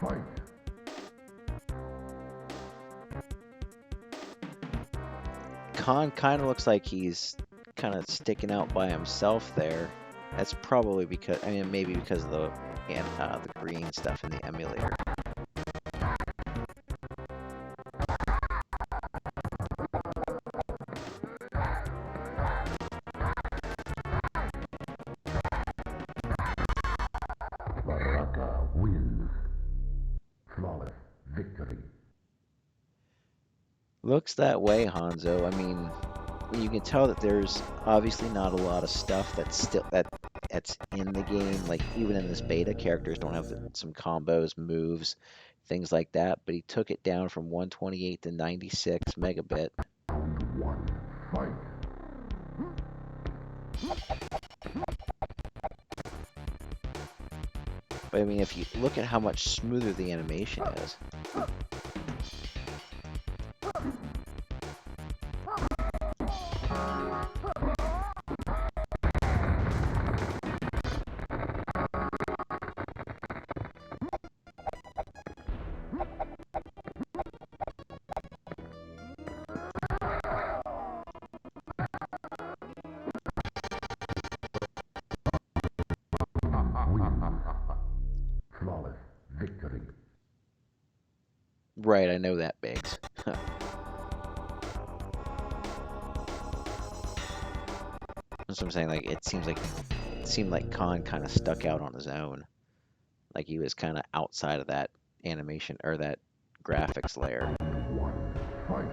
Fight. Khan kind of looks like he's kind of sticking out by himself there. That's probably because, I mean, maybe because of the green stuff in the emulator. Baraka wins. Flawless victory. Looks that way, Hanzo. I mean, you can tell that there's obviously not a lot of stuff that's in the game. Like even in this beta, characters don't have some combos, moves, things like that. But he took it down from 128 to 96 megabit. Round one. Fight. But I mean, if you look at how much smoother the animation is. Flawless victory. Right, I know that, Biggs. That's what I'm saying. Like it seemed like Khan kind of stuck out on his own. Like he was kind of outside of that animation or that graphics layer. Round one. Fight.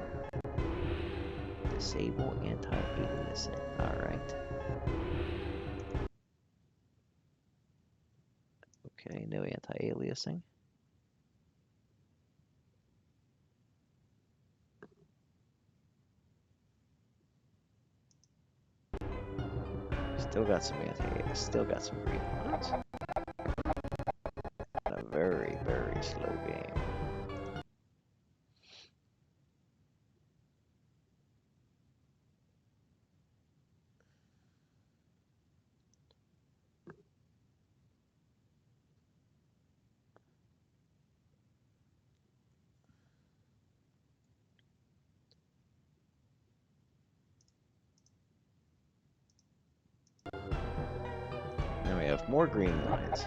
Disable anti-aliasing. All right. Okay, no anti-aliasing. Still got some still got some green lines. A very, very slow game. Now we have more green lines.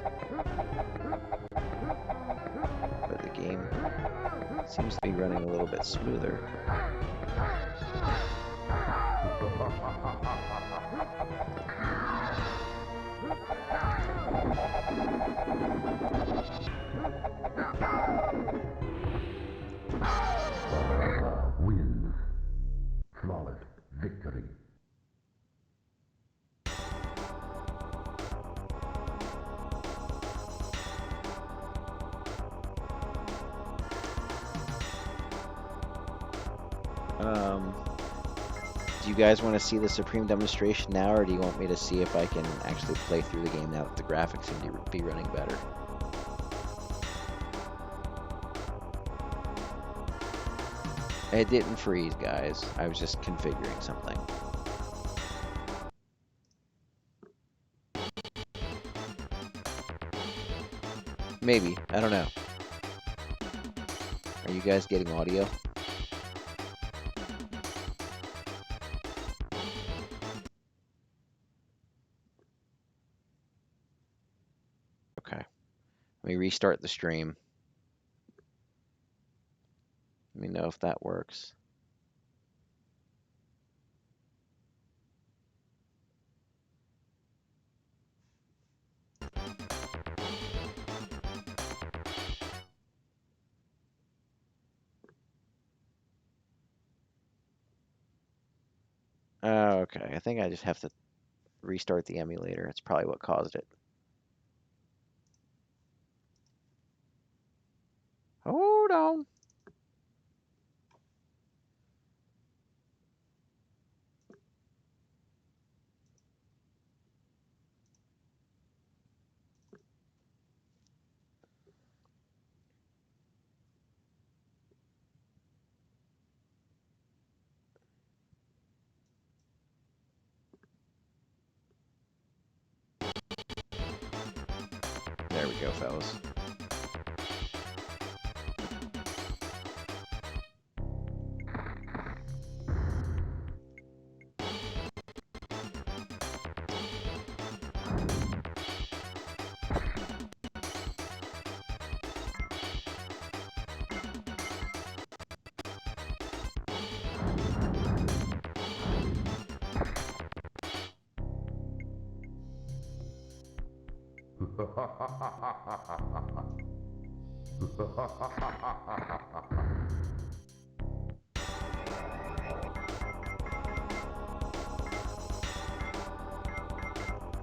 But the game seems to be running a little bit smoother. Baraka wins. Flawless victory. Do you guys want to see the Supreme demonstration now, or do you want me to see if I can actually play through the game now that the graphics seem to be running better? It didn't freeze, guys. I was just configuring something. Maybe. I don't know. Are you guys getting audio? Okay. Let me restart the stream. Let me know if that works. Okay, I think I just have to restart the emulator. It's probably what caused it. Hold on. we go, fellas.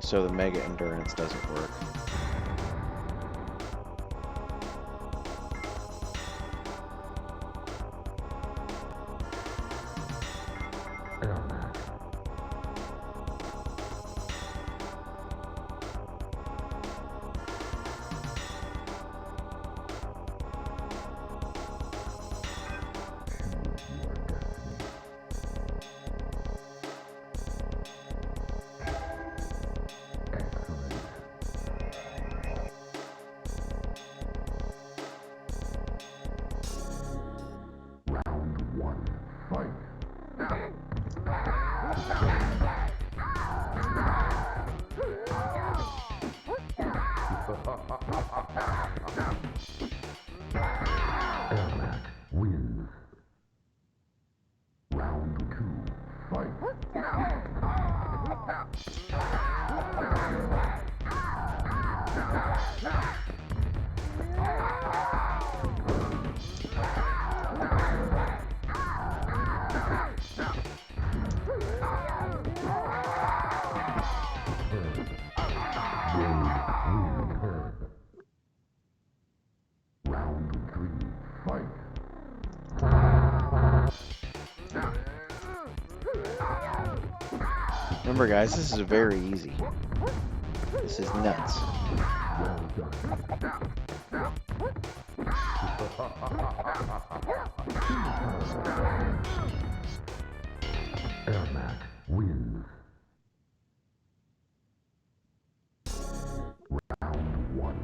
So the Mega Endurance doesn't work. Remember, guys, this is very easy. This is nuts. Ermac wins. Round 1,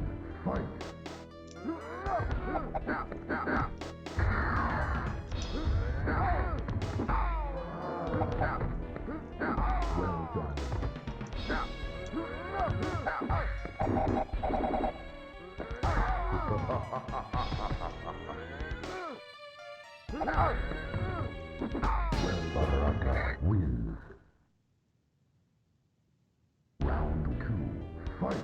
fight. Well done. Well wins. Round 2, fight.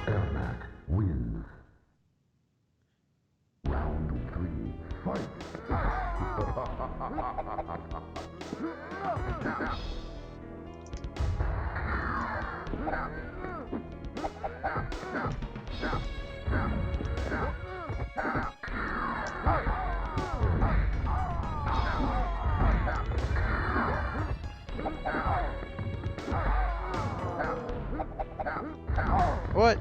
Ermac wins. Round 3, fight. What?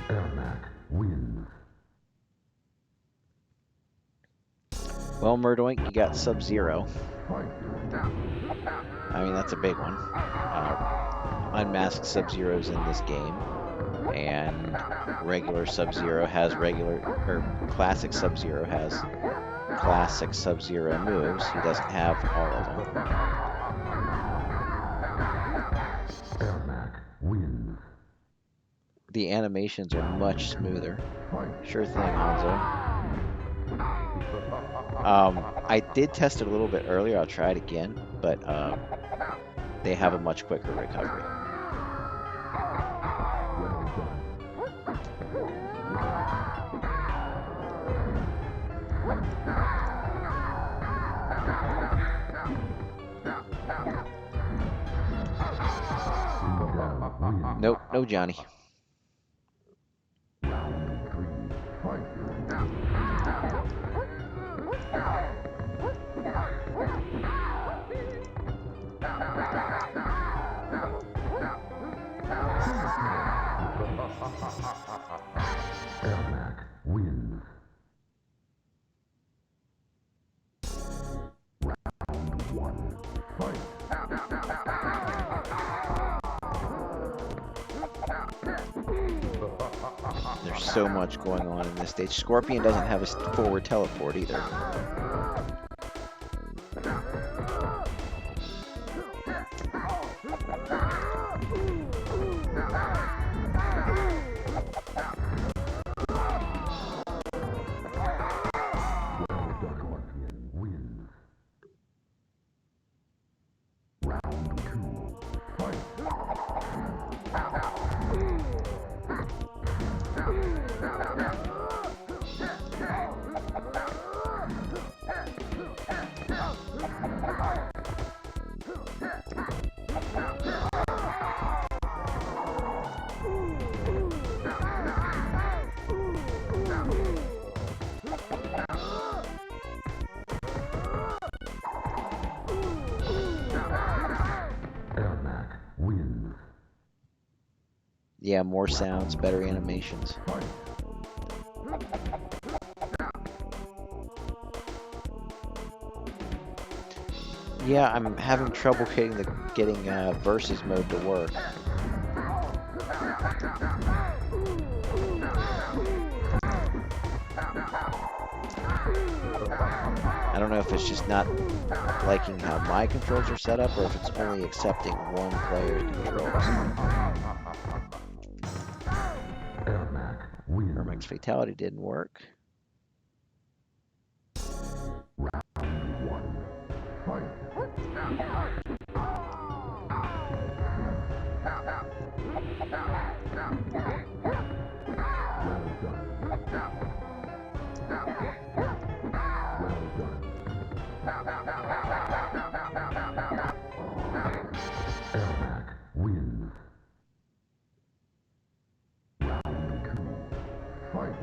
Ermac wins. Well, Murdoink, you got Sub-Zero. Fight. I mean, that's a big one. Unmasked Sub-Zeros in this game. And regular Sub-Zero has classic Sub-Zero has classic Sub-Zero moves. He doesn't have all of them. Ermac wins. The animations are much smoother. Sure thing, Hanzo. I did test it a little bit earlier. I'll try it again, but they have a much quicker recovery. Nope, no Johnny. Ermac wins. Round 1. Fight. There's so much going on in this stage. Scorpion doesn't have a forward teleport either. Scorpion wins. Round 2. Fight. Ermac wins. Yeah, more sounds, better animations. Fight. Yeah, I'm having trouble getting versus mode to work. I don't know if it's just not liking how my controls are set up, or if it's only accepting one player's controls. Ermac wins. Ermac's fatality didn't work. Round 1. Fight. Well done. Well done. Ermac wins. Round 2. Fight.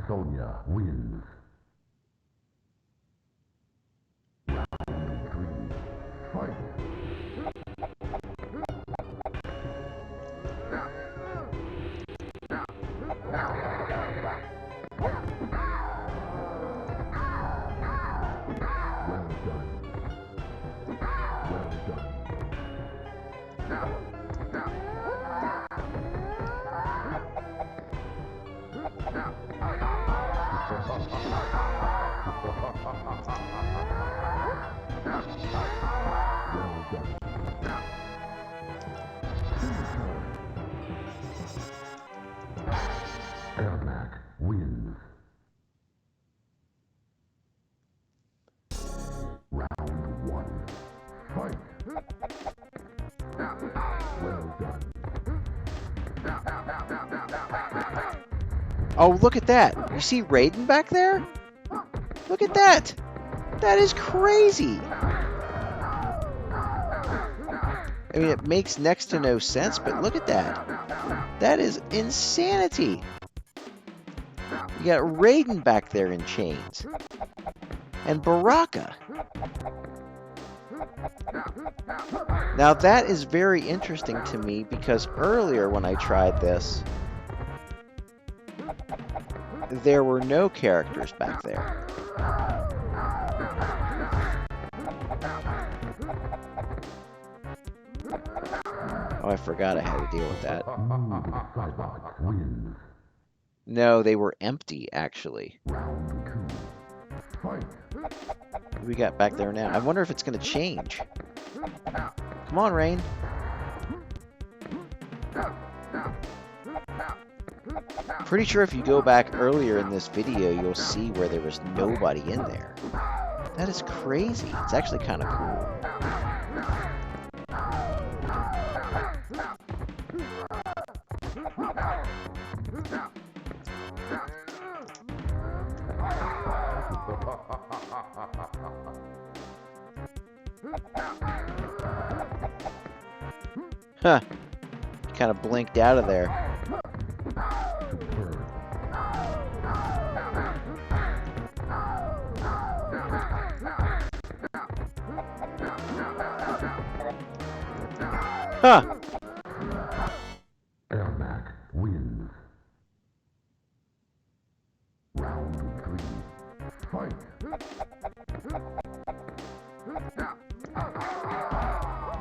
Sonya wins. Round 3. Fight. Well done. Well done. Well done. Ermac wins. Round 1. Fight. Well done. Oh, look at that! You see Raiden back there? Look at that! That is crazy! I mean, it makes next to no sense, but look at that. That is insanity! You got Raiden back there in chains. And Baraka. Now that is very interesting to me because earlier when I tried this, there were no characters back there. Oh, I forgot I had to deal with that. Cybot wins. No, they were empty, actually. Round 2. Fight. What do we got back there now? I wonder if it's going to change. Come on, Rain. Pretty sure if you go back earlier in this video, you'll see where there was nobody in there. That is crazy. It's actually kind of cool. Huh. Kind of blinked out of there. Huh. Ermac wins. Round 3. Fight.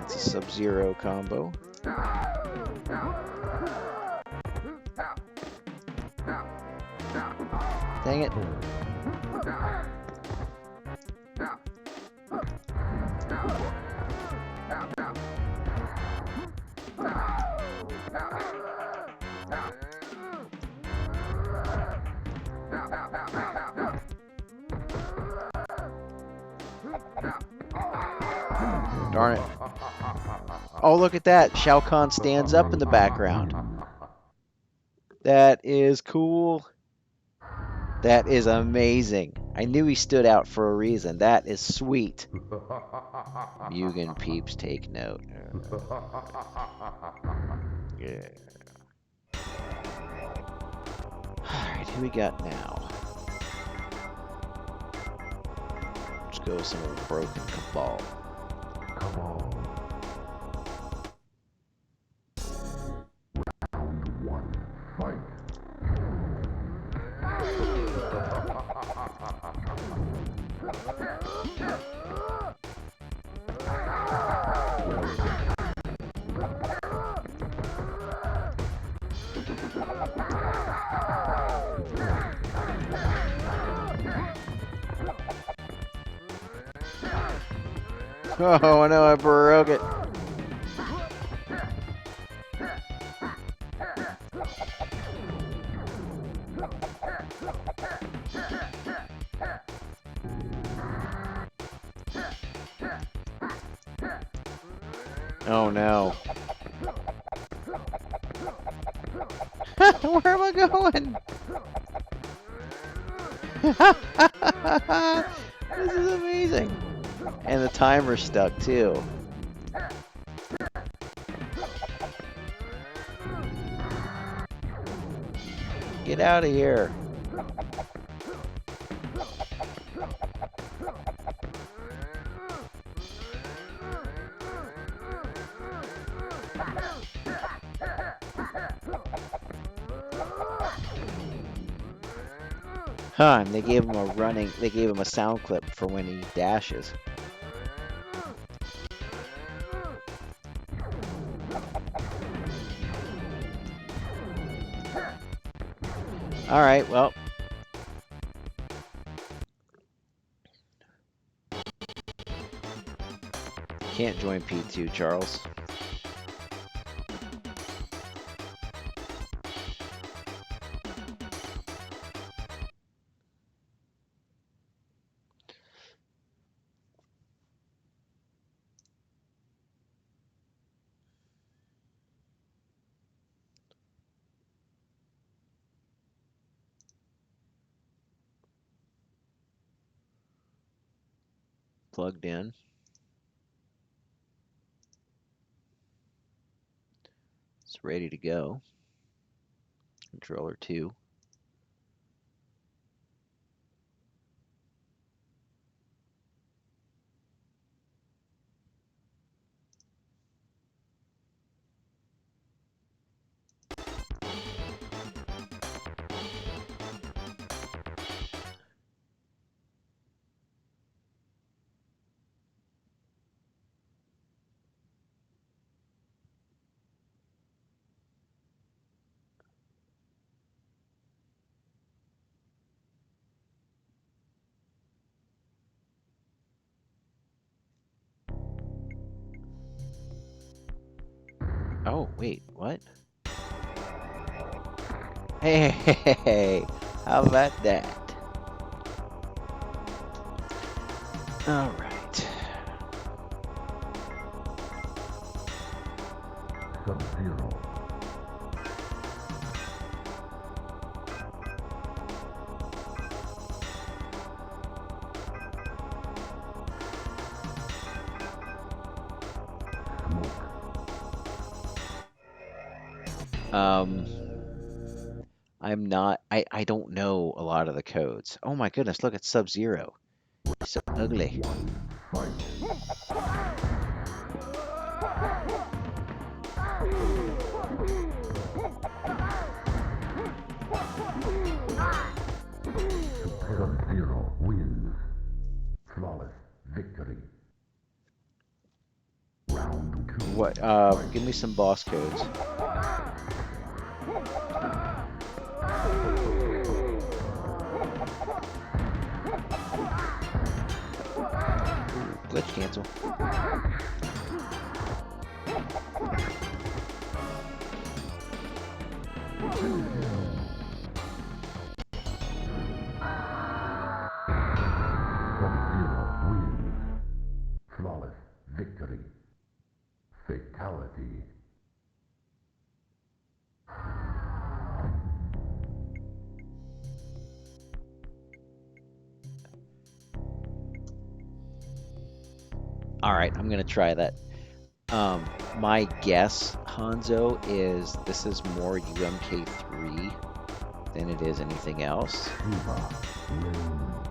That's a Sub-Zero combo. Dang it. Darn it. Oh, look at that. Shao Kahn stands up in the background. That is cool. That is amazing. I knew he stood out for a reason. That is sweet. Mugen peeps take note. Yeah. Alright, who we got now? Let's go with some broken Cabal. Come on. Round 1. Fight. Oh, I know I broke it. Oh no. Where am I going? This is amazing. And the timer's stuck too. Get out of here. Huh, and they gave him a sound clip for when he dashes. Alright, well. Can't join P2, Charles. Plugged in. It's ready to go. Controller 2. Oh, wait, what? Hey, how about that? All right. Sub-Zero. Um, I'm not. I don't know a lot of the codes. Oh my goodness! Look, it's Sub-Zero. He's so ugly. Sub-Zero wins. Flawless victory. Round two. What? Give me some boss codes. Glitch cancel. Sub-Zero wins. Flawless victory. Fatality. All right, I'm gonna try that. My guess, Hanzo, is this is more UMK3 than it is anything else. Shiva wins.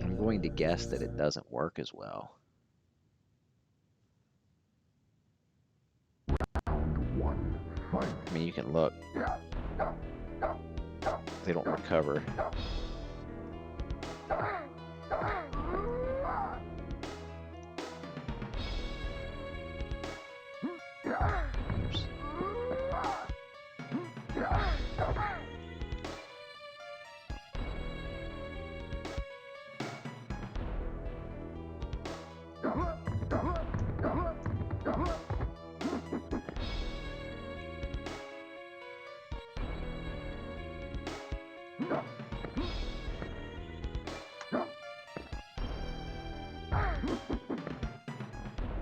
I'm going to guess that it doesn't work as well. Round one. Fight. I mean, you can look. They don't recover.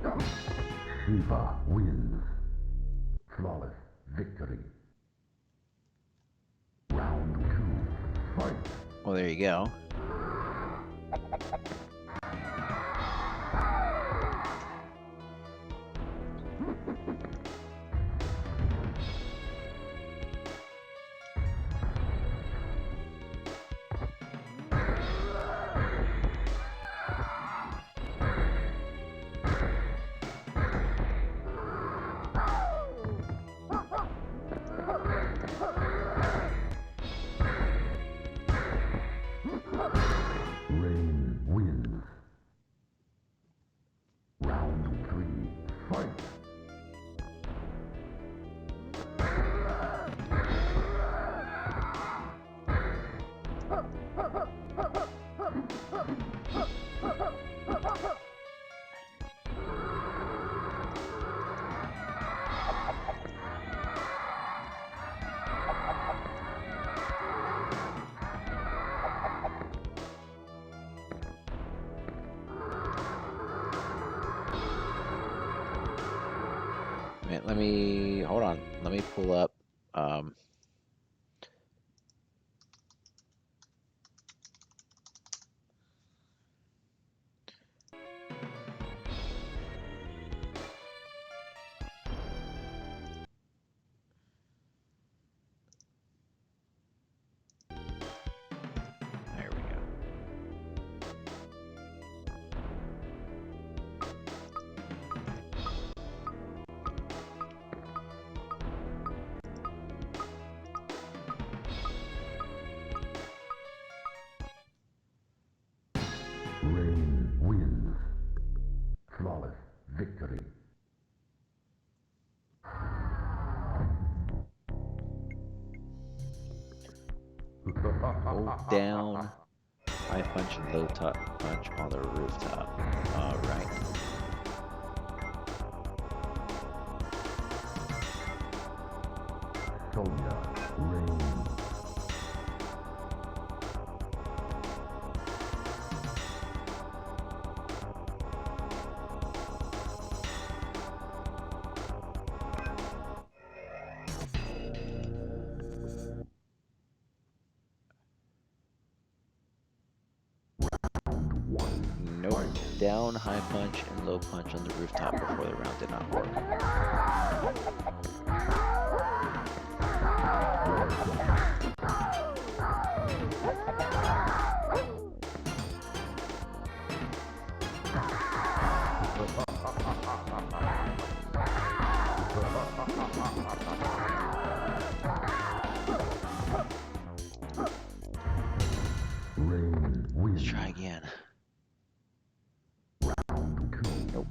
Oops. Shiva wins. Flawless victory. Round two. Fight. Well, there you go. Rain wins. Round three. Fight. Wait, let me hold on. Let me pull up. There we go. Rain wins. Flawless victory. Hold down. High punch and low top punch on the rooftop. All right. Sonya reigns. Nope. down, high punch, and low punch on the rooftop before the round did not work. Let's try again. Nope.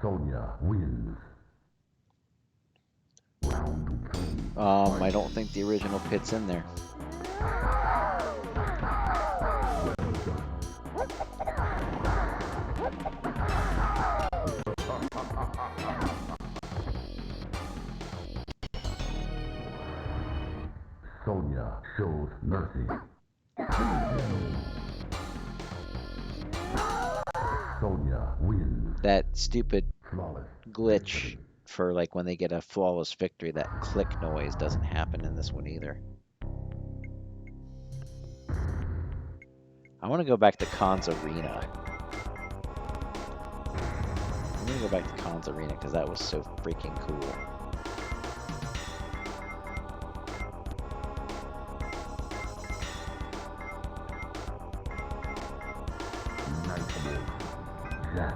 Sonya wins. I don't think the original pit's in there. Sonya shows mercy. Sonya wins. That stupid Flawless glitch for like when they get a flawless victory, that click noise doesn't happen in this one either. I want to go back to Khan's Arena. I'm going to go back to Khan's Arena because that was so freaking cool. Yes.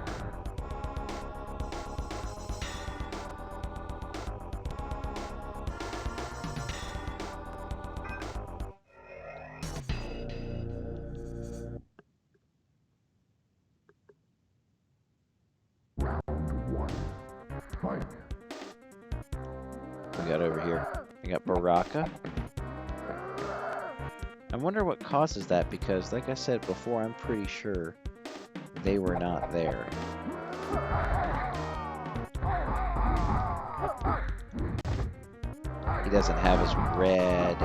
We got over here. We got Baraka. I wonder what causes that because, like I said before, I'm pretty sure they were not there. He doesn't have his red.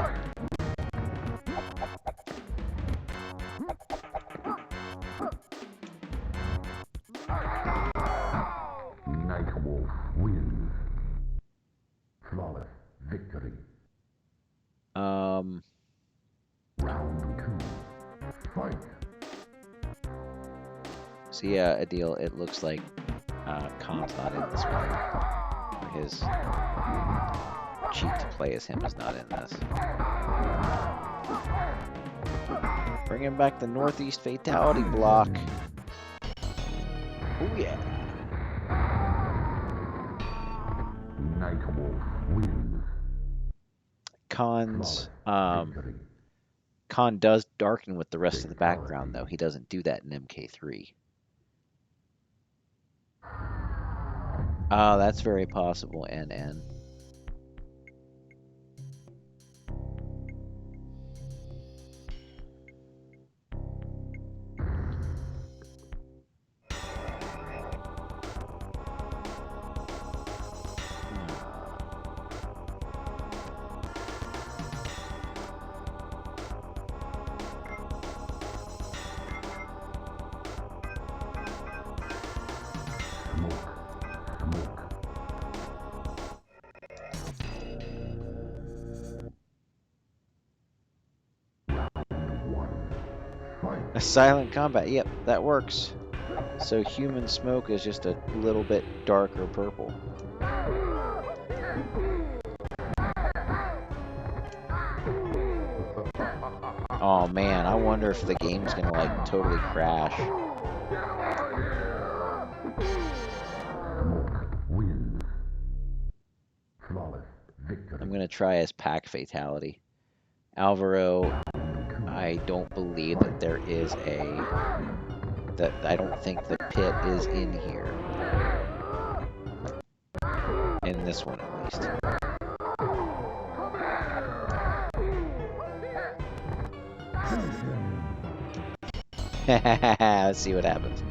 Nightwolf wins. Flawless victory. Round 2. Fight. So yeah, Adil, it looks like Khan's not in this one. His cheat to play as him is not in this. Bringing back the Northeast Fatality block. Oh yeah. Nightwolf wins. Khan's Victory. Khan does darken with the rest of the background though. He doesn't do that in MK3. Oh, that's very possible, NN. A silent combat, yep, that works. So human smoke is just a little bit darker purple. Oh man, I wonder if the game's gonna like totally crash. Wins. Flawless victory. I'm gonna try as pack fatality. Alvaro, I don't believe that there is I don't think the pit is in here. In this one at least. Let's see what happens.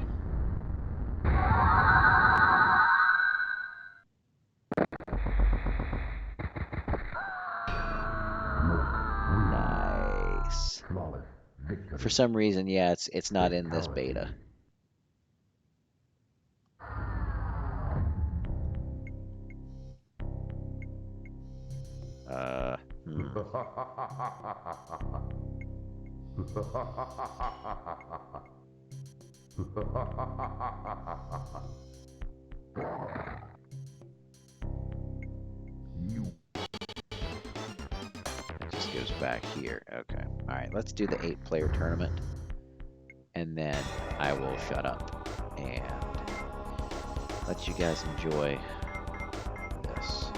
Victory. For some reason, yeah, it's not in this beta. Hmm. You. It just goes back here. Okay. All right, let's do the 8-player tournament. And then I will shut up and let you guys enjoy this.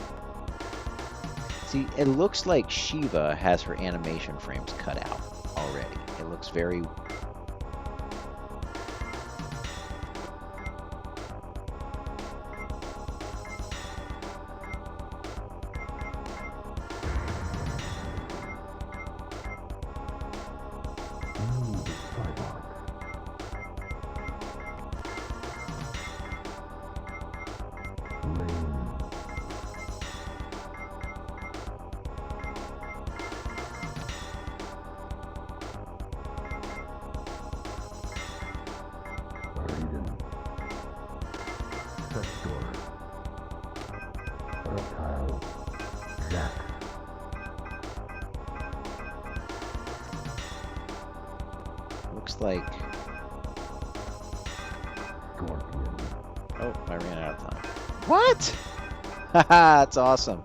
See, it looks like Shiva has her animation frames cut out already. It looks very... Move Cybot. Lane. Raiden. Sector. Reptile. Jack. Looks like... Scorpion. Oh, I ran out of time. What? Haha, that's awesome.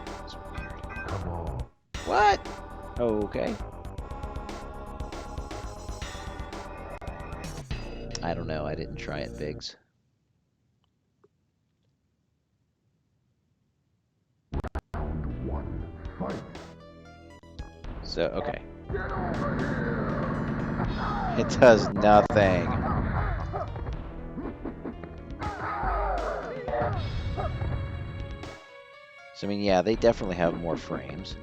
That's weird. Come on. What? Okay. I don't know. I didn't try it, Biggs. Round one. Fight. So, okay. Get over here. It does nothing. So, I mean, yeah, they definitely have more frames.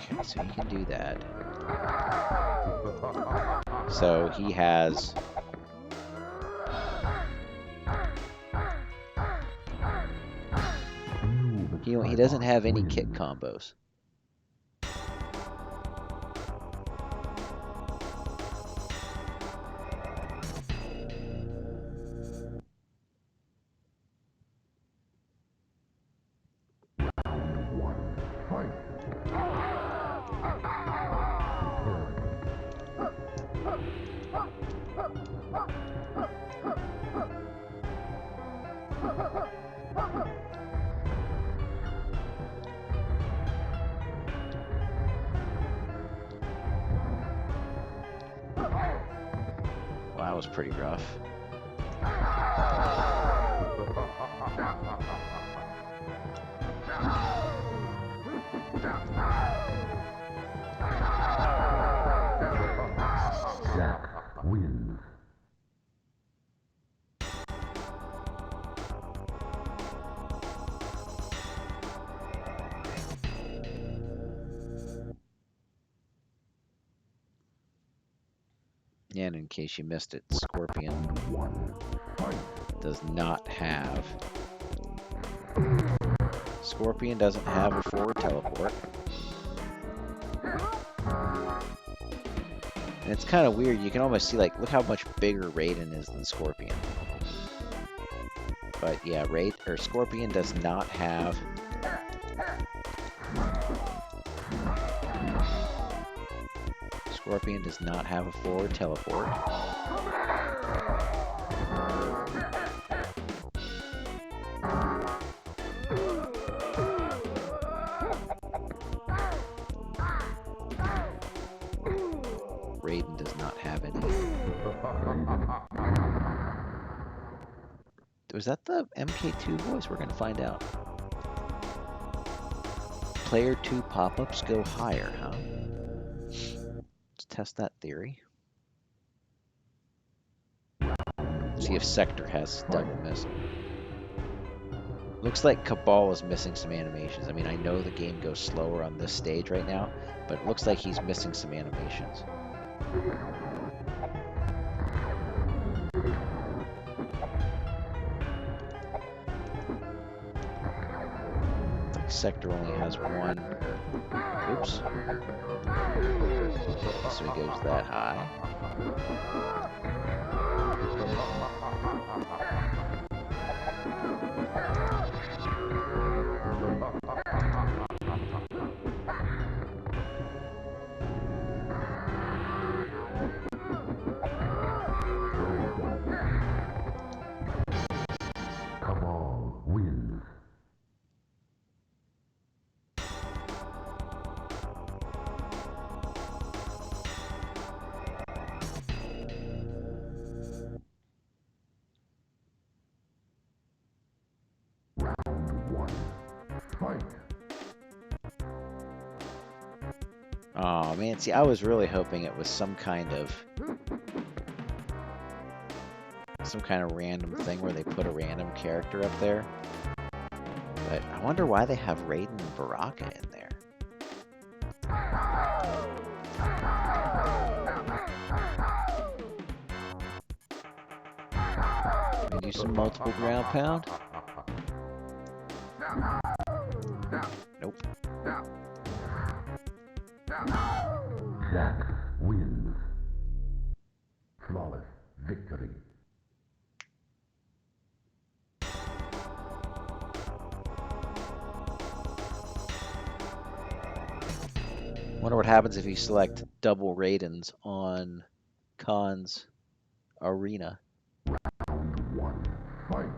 Okay, so he can do that. So he has... He doesn't have any kick combos. Well, that was pretty rough. Jack wins. And in case you missed it, Scorpion One. Fight. does not have... Scorpion doesn't have a forward teleport. And it's kind of weird. You can almost see, like, look how much bigger Raiden is than Scorpion. But yeah, Scorpion does not have... Scorpion does not have a forward teleport. Raiden does not have any. Was that the MK2 voice? We're going to find out. Player 2 pop-ups go higher, huh? Let's test that theory. See if Sector has double missing. Looks like Cabal is missing some animations. I mean, I know the game goes slower on this stage right now, but it looks like he's missing some animations. sector only has one. Oops. So he goes that high. Cabal wins. Round one. Fight. Oh man, see, I was really hoping it was some kind of random thing where they put a random character up there. But I wonder why they have Raiden and Baraka in there. Can we do some multiple ground pound? Nope. Jack wins. Flawless victory. Wonder what happens if you select double Raidens on Khan's arena. Round one. Fight.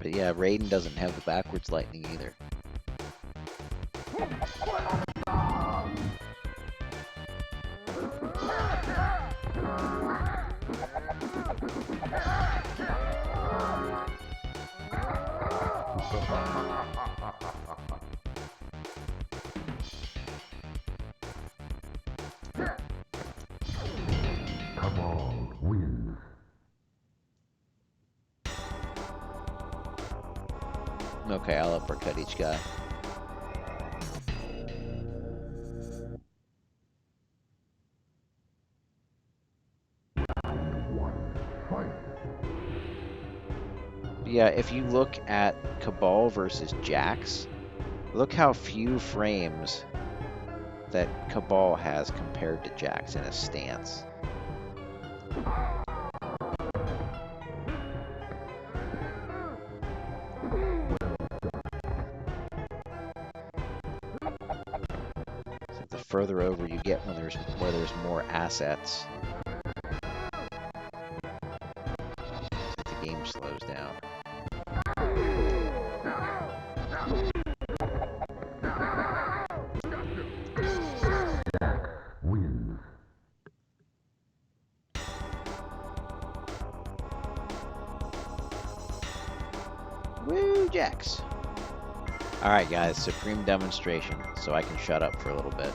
But yeah, Raiden doesn't have the backwards lightning either. Cabal wins. Okay, I'll uppercut each guy. Round one. Fight. Yeah, if you look at Cabal versus Jax, look how few frames that Cabal has compared to Jax in his stance. So the further over you get when where there's more assets, the game slows down. Jack wins. Woo, Jax! Alright guys, supreme demonstration, so I can shut up for a little bit.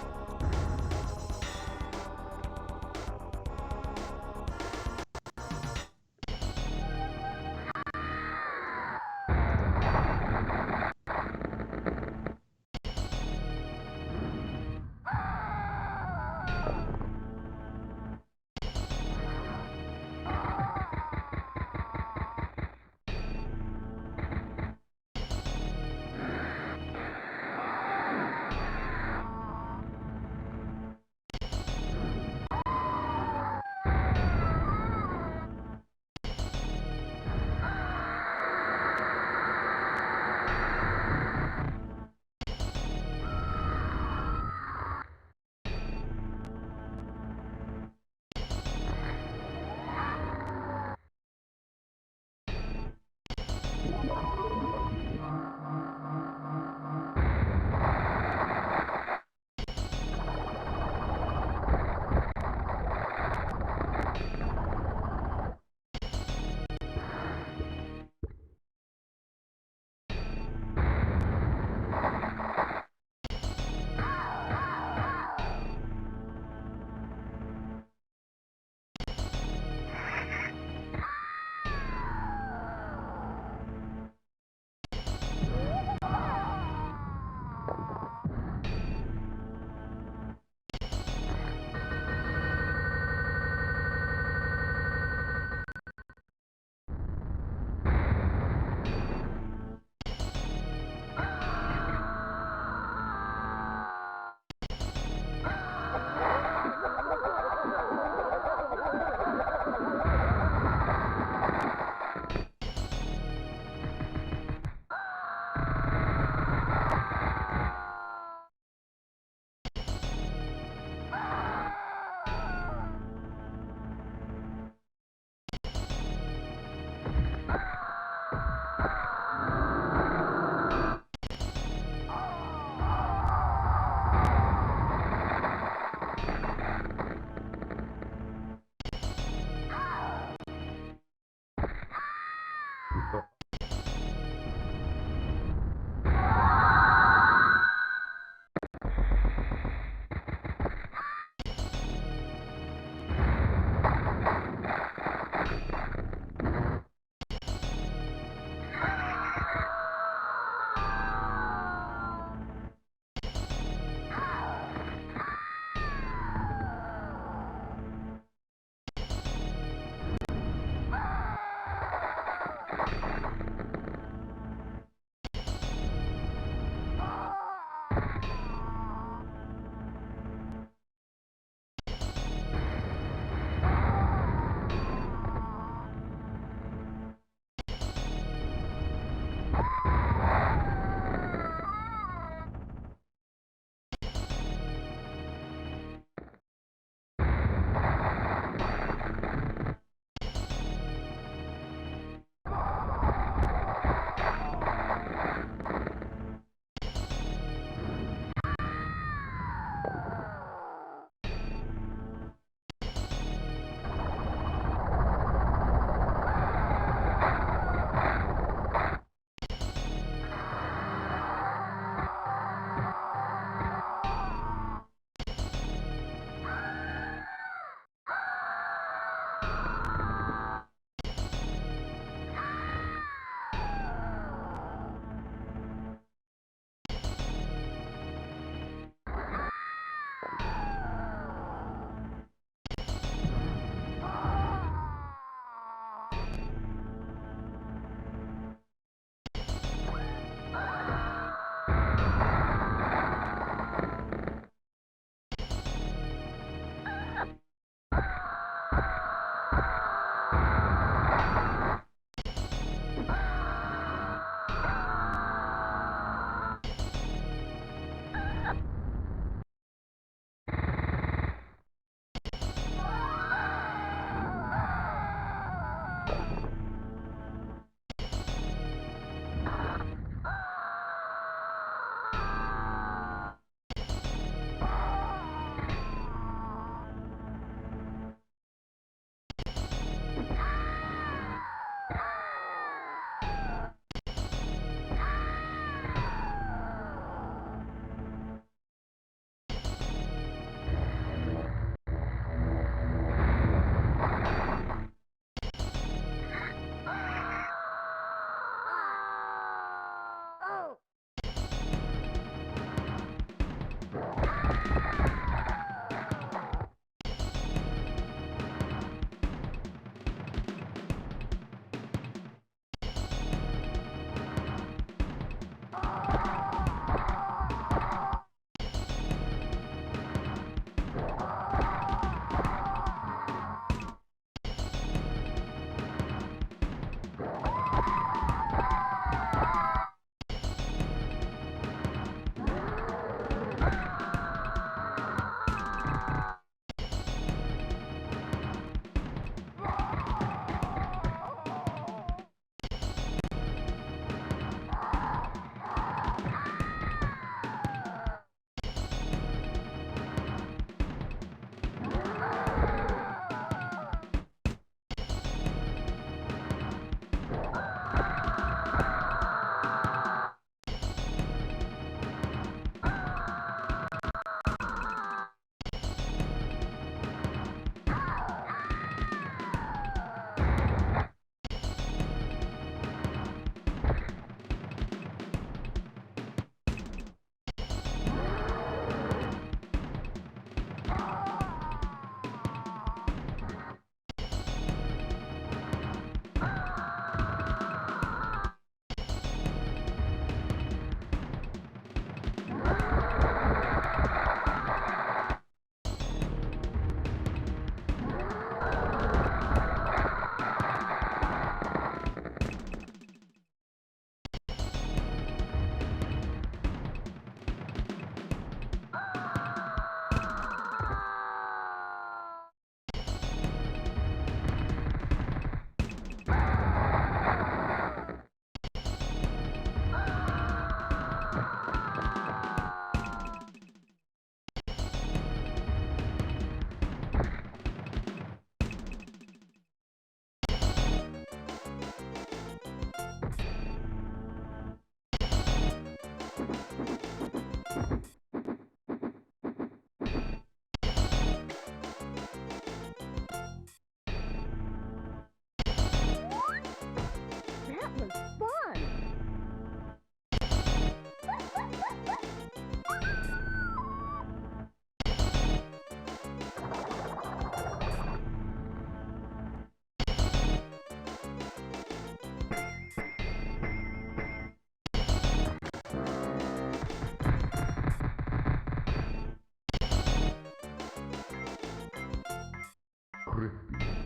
Thrifty.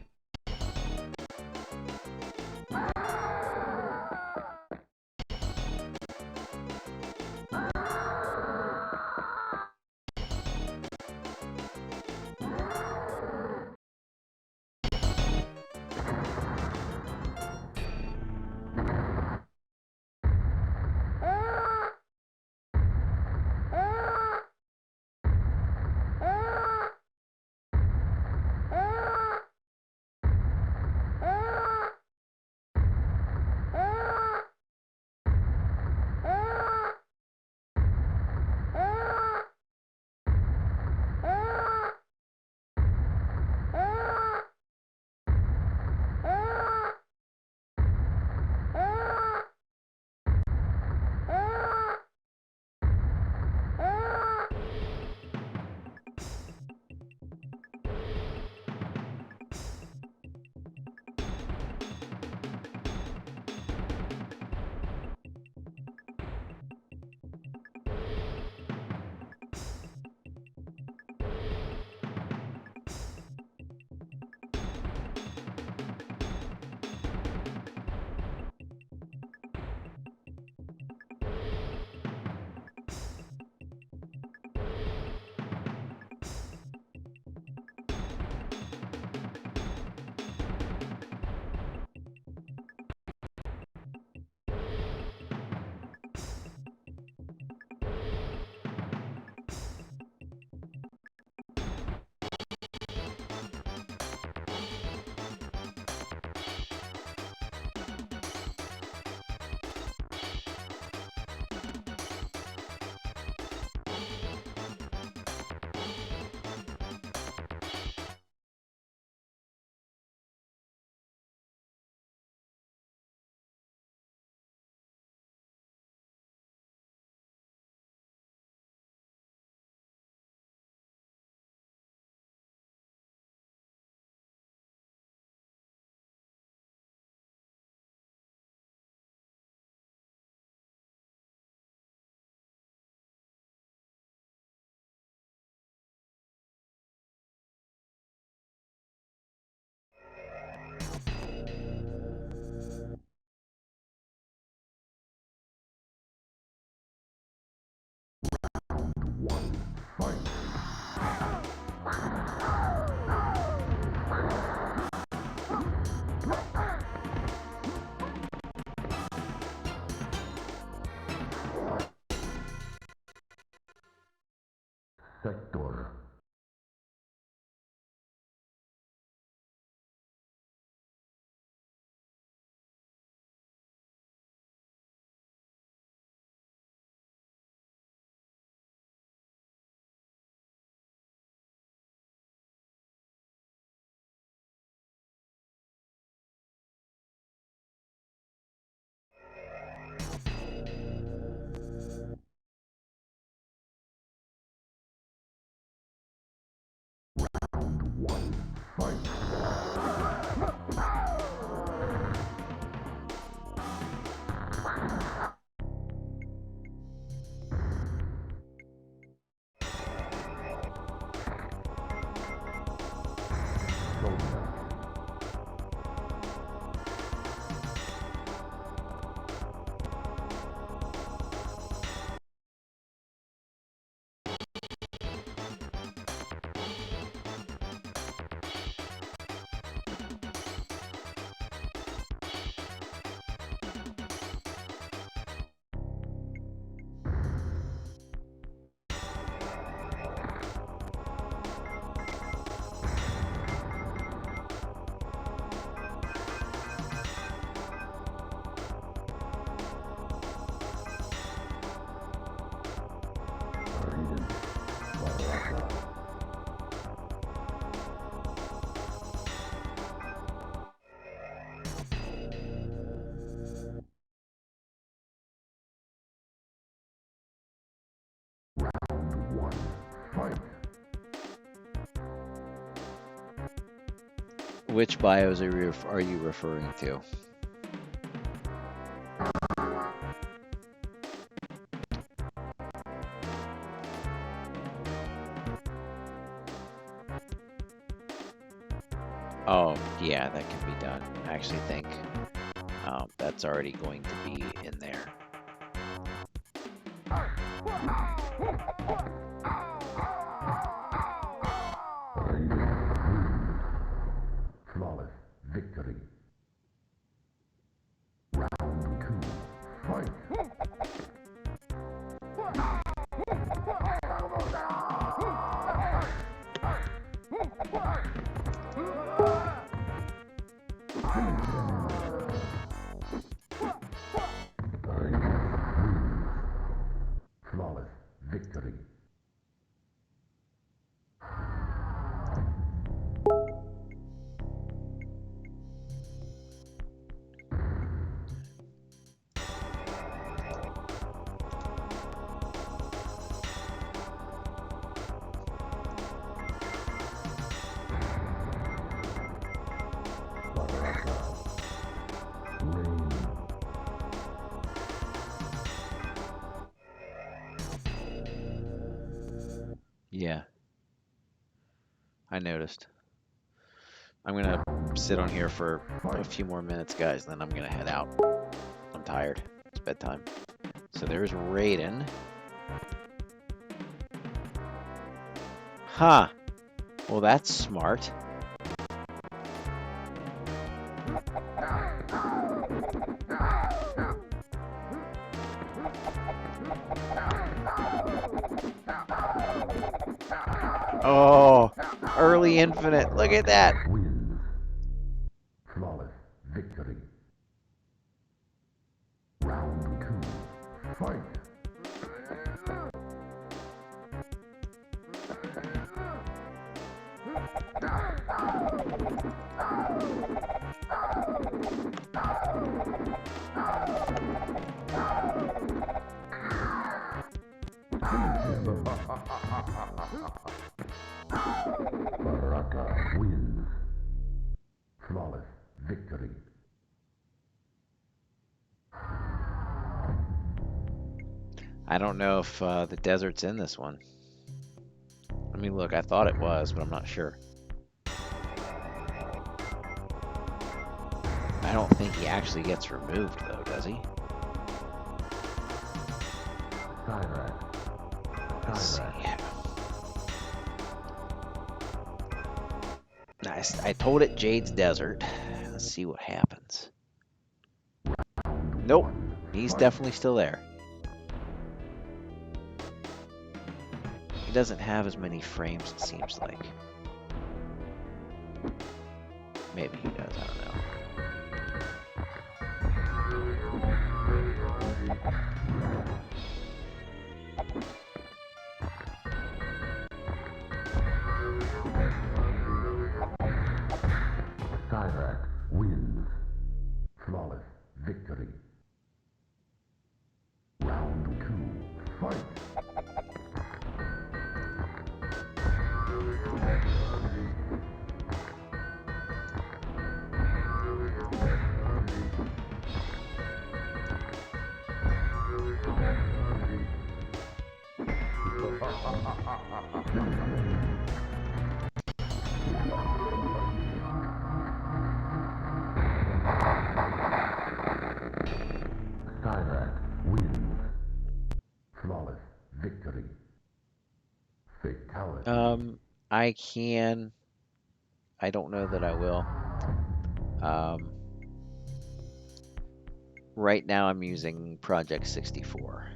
One. Fight. Sector. One. Fight. Kombat. Raiden. Baraka. One. Fight. Which bios are you referring to? Oh, yeah, that can be done. I actually think that's already going to be in there. Flawless victory. Round 2. Fight. Flawless victory. Yeah, I noticed. I'm gonna sit on here for a few more minutes, guys, then I'm gonna head out. I'm tired. It's bedtime. So there's Raiden. Huh. Well, that's smart. Oh, early infinite. Look at that. Wins. Flawless victory. Round 2. Fight. Baraka wins. Flawless victory. I don't know if the desert's in this one. Let me look. I thought it was, but I'm not sure. I don't think he actually gets removed, though, does he? Let's see. Nice. I told it Jade's Desert. Let's see what happens. Nope. He's definitely still there. He doesn't have as many frames, it seems like. Maybe he does, I don't know. Cyrax wins. Flawless victory. Round 2. Fight. Cyrax wins. Flawless victory. Fatality. I can. I don't know that I will. Right now I'm using Project 64.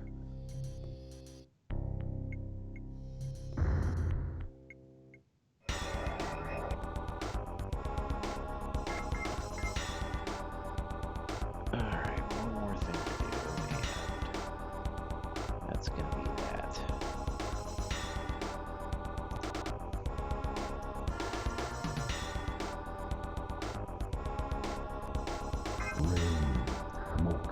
Alright, one more thing to do, and that's gonna be that. Rain. Smoke.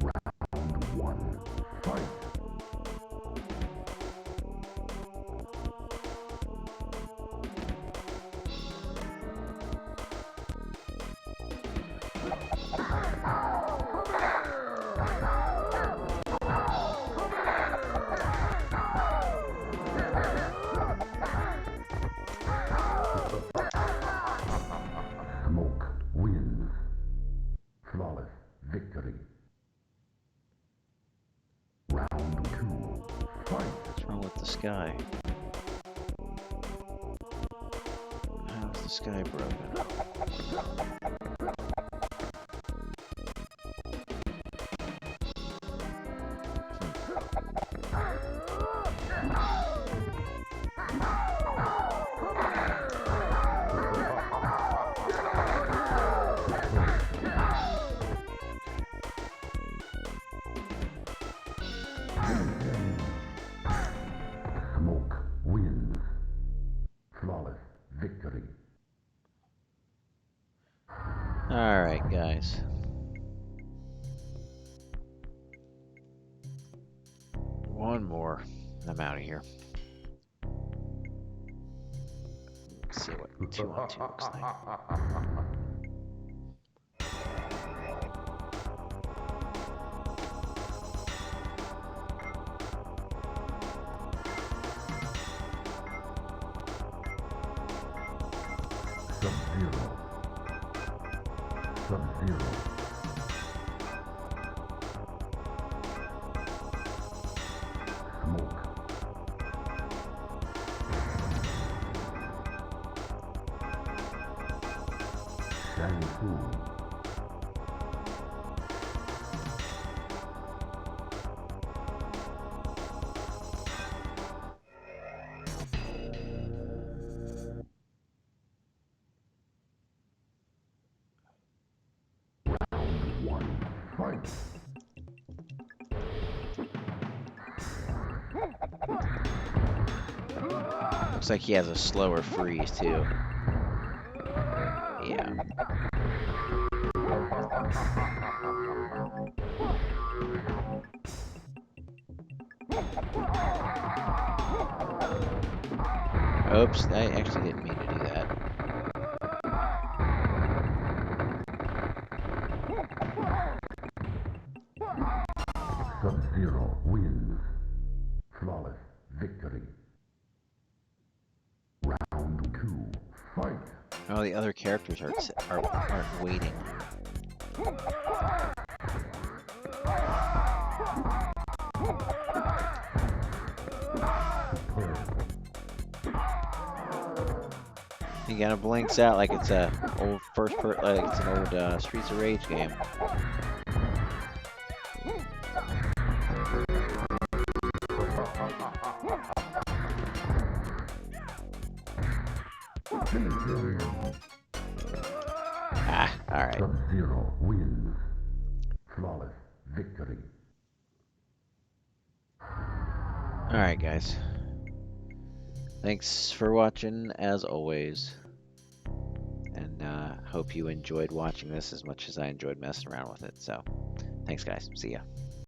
Round 1. Fight. sky? How is the sky broken? Smoke wins. Flawless victory. Alright, guys. One more. I'm out of here. Let's see what 2-on-2 looks like. Sub-Zero. Sub-Zero. Smoke. Shang Tsung. Round one. Fight. Looks like he has a slower freeze too. Yeah. Oops, I actually didn't mean to do that. Sub-Zero wins. Flawless victory. Round two. Fight. Oh, the other characters aren't waiting. He kind of blinks out like it's a old like it's an old Streets of Rage game. Ah, all right. Sub-Zero wins. Flawless victory. All right, guys. Thanks for watching, as always. And hope you enjoyed watching this as much as I enjoyed messing around with it. So, thanks, guys. See ya.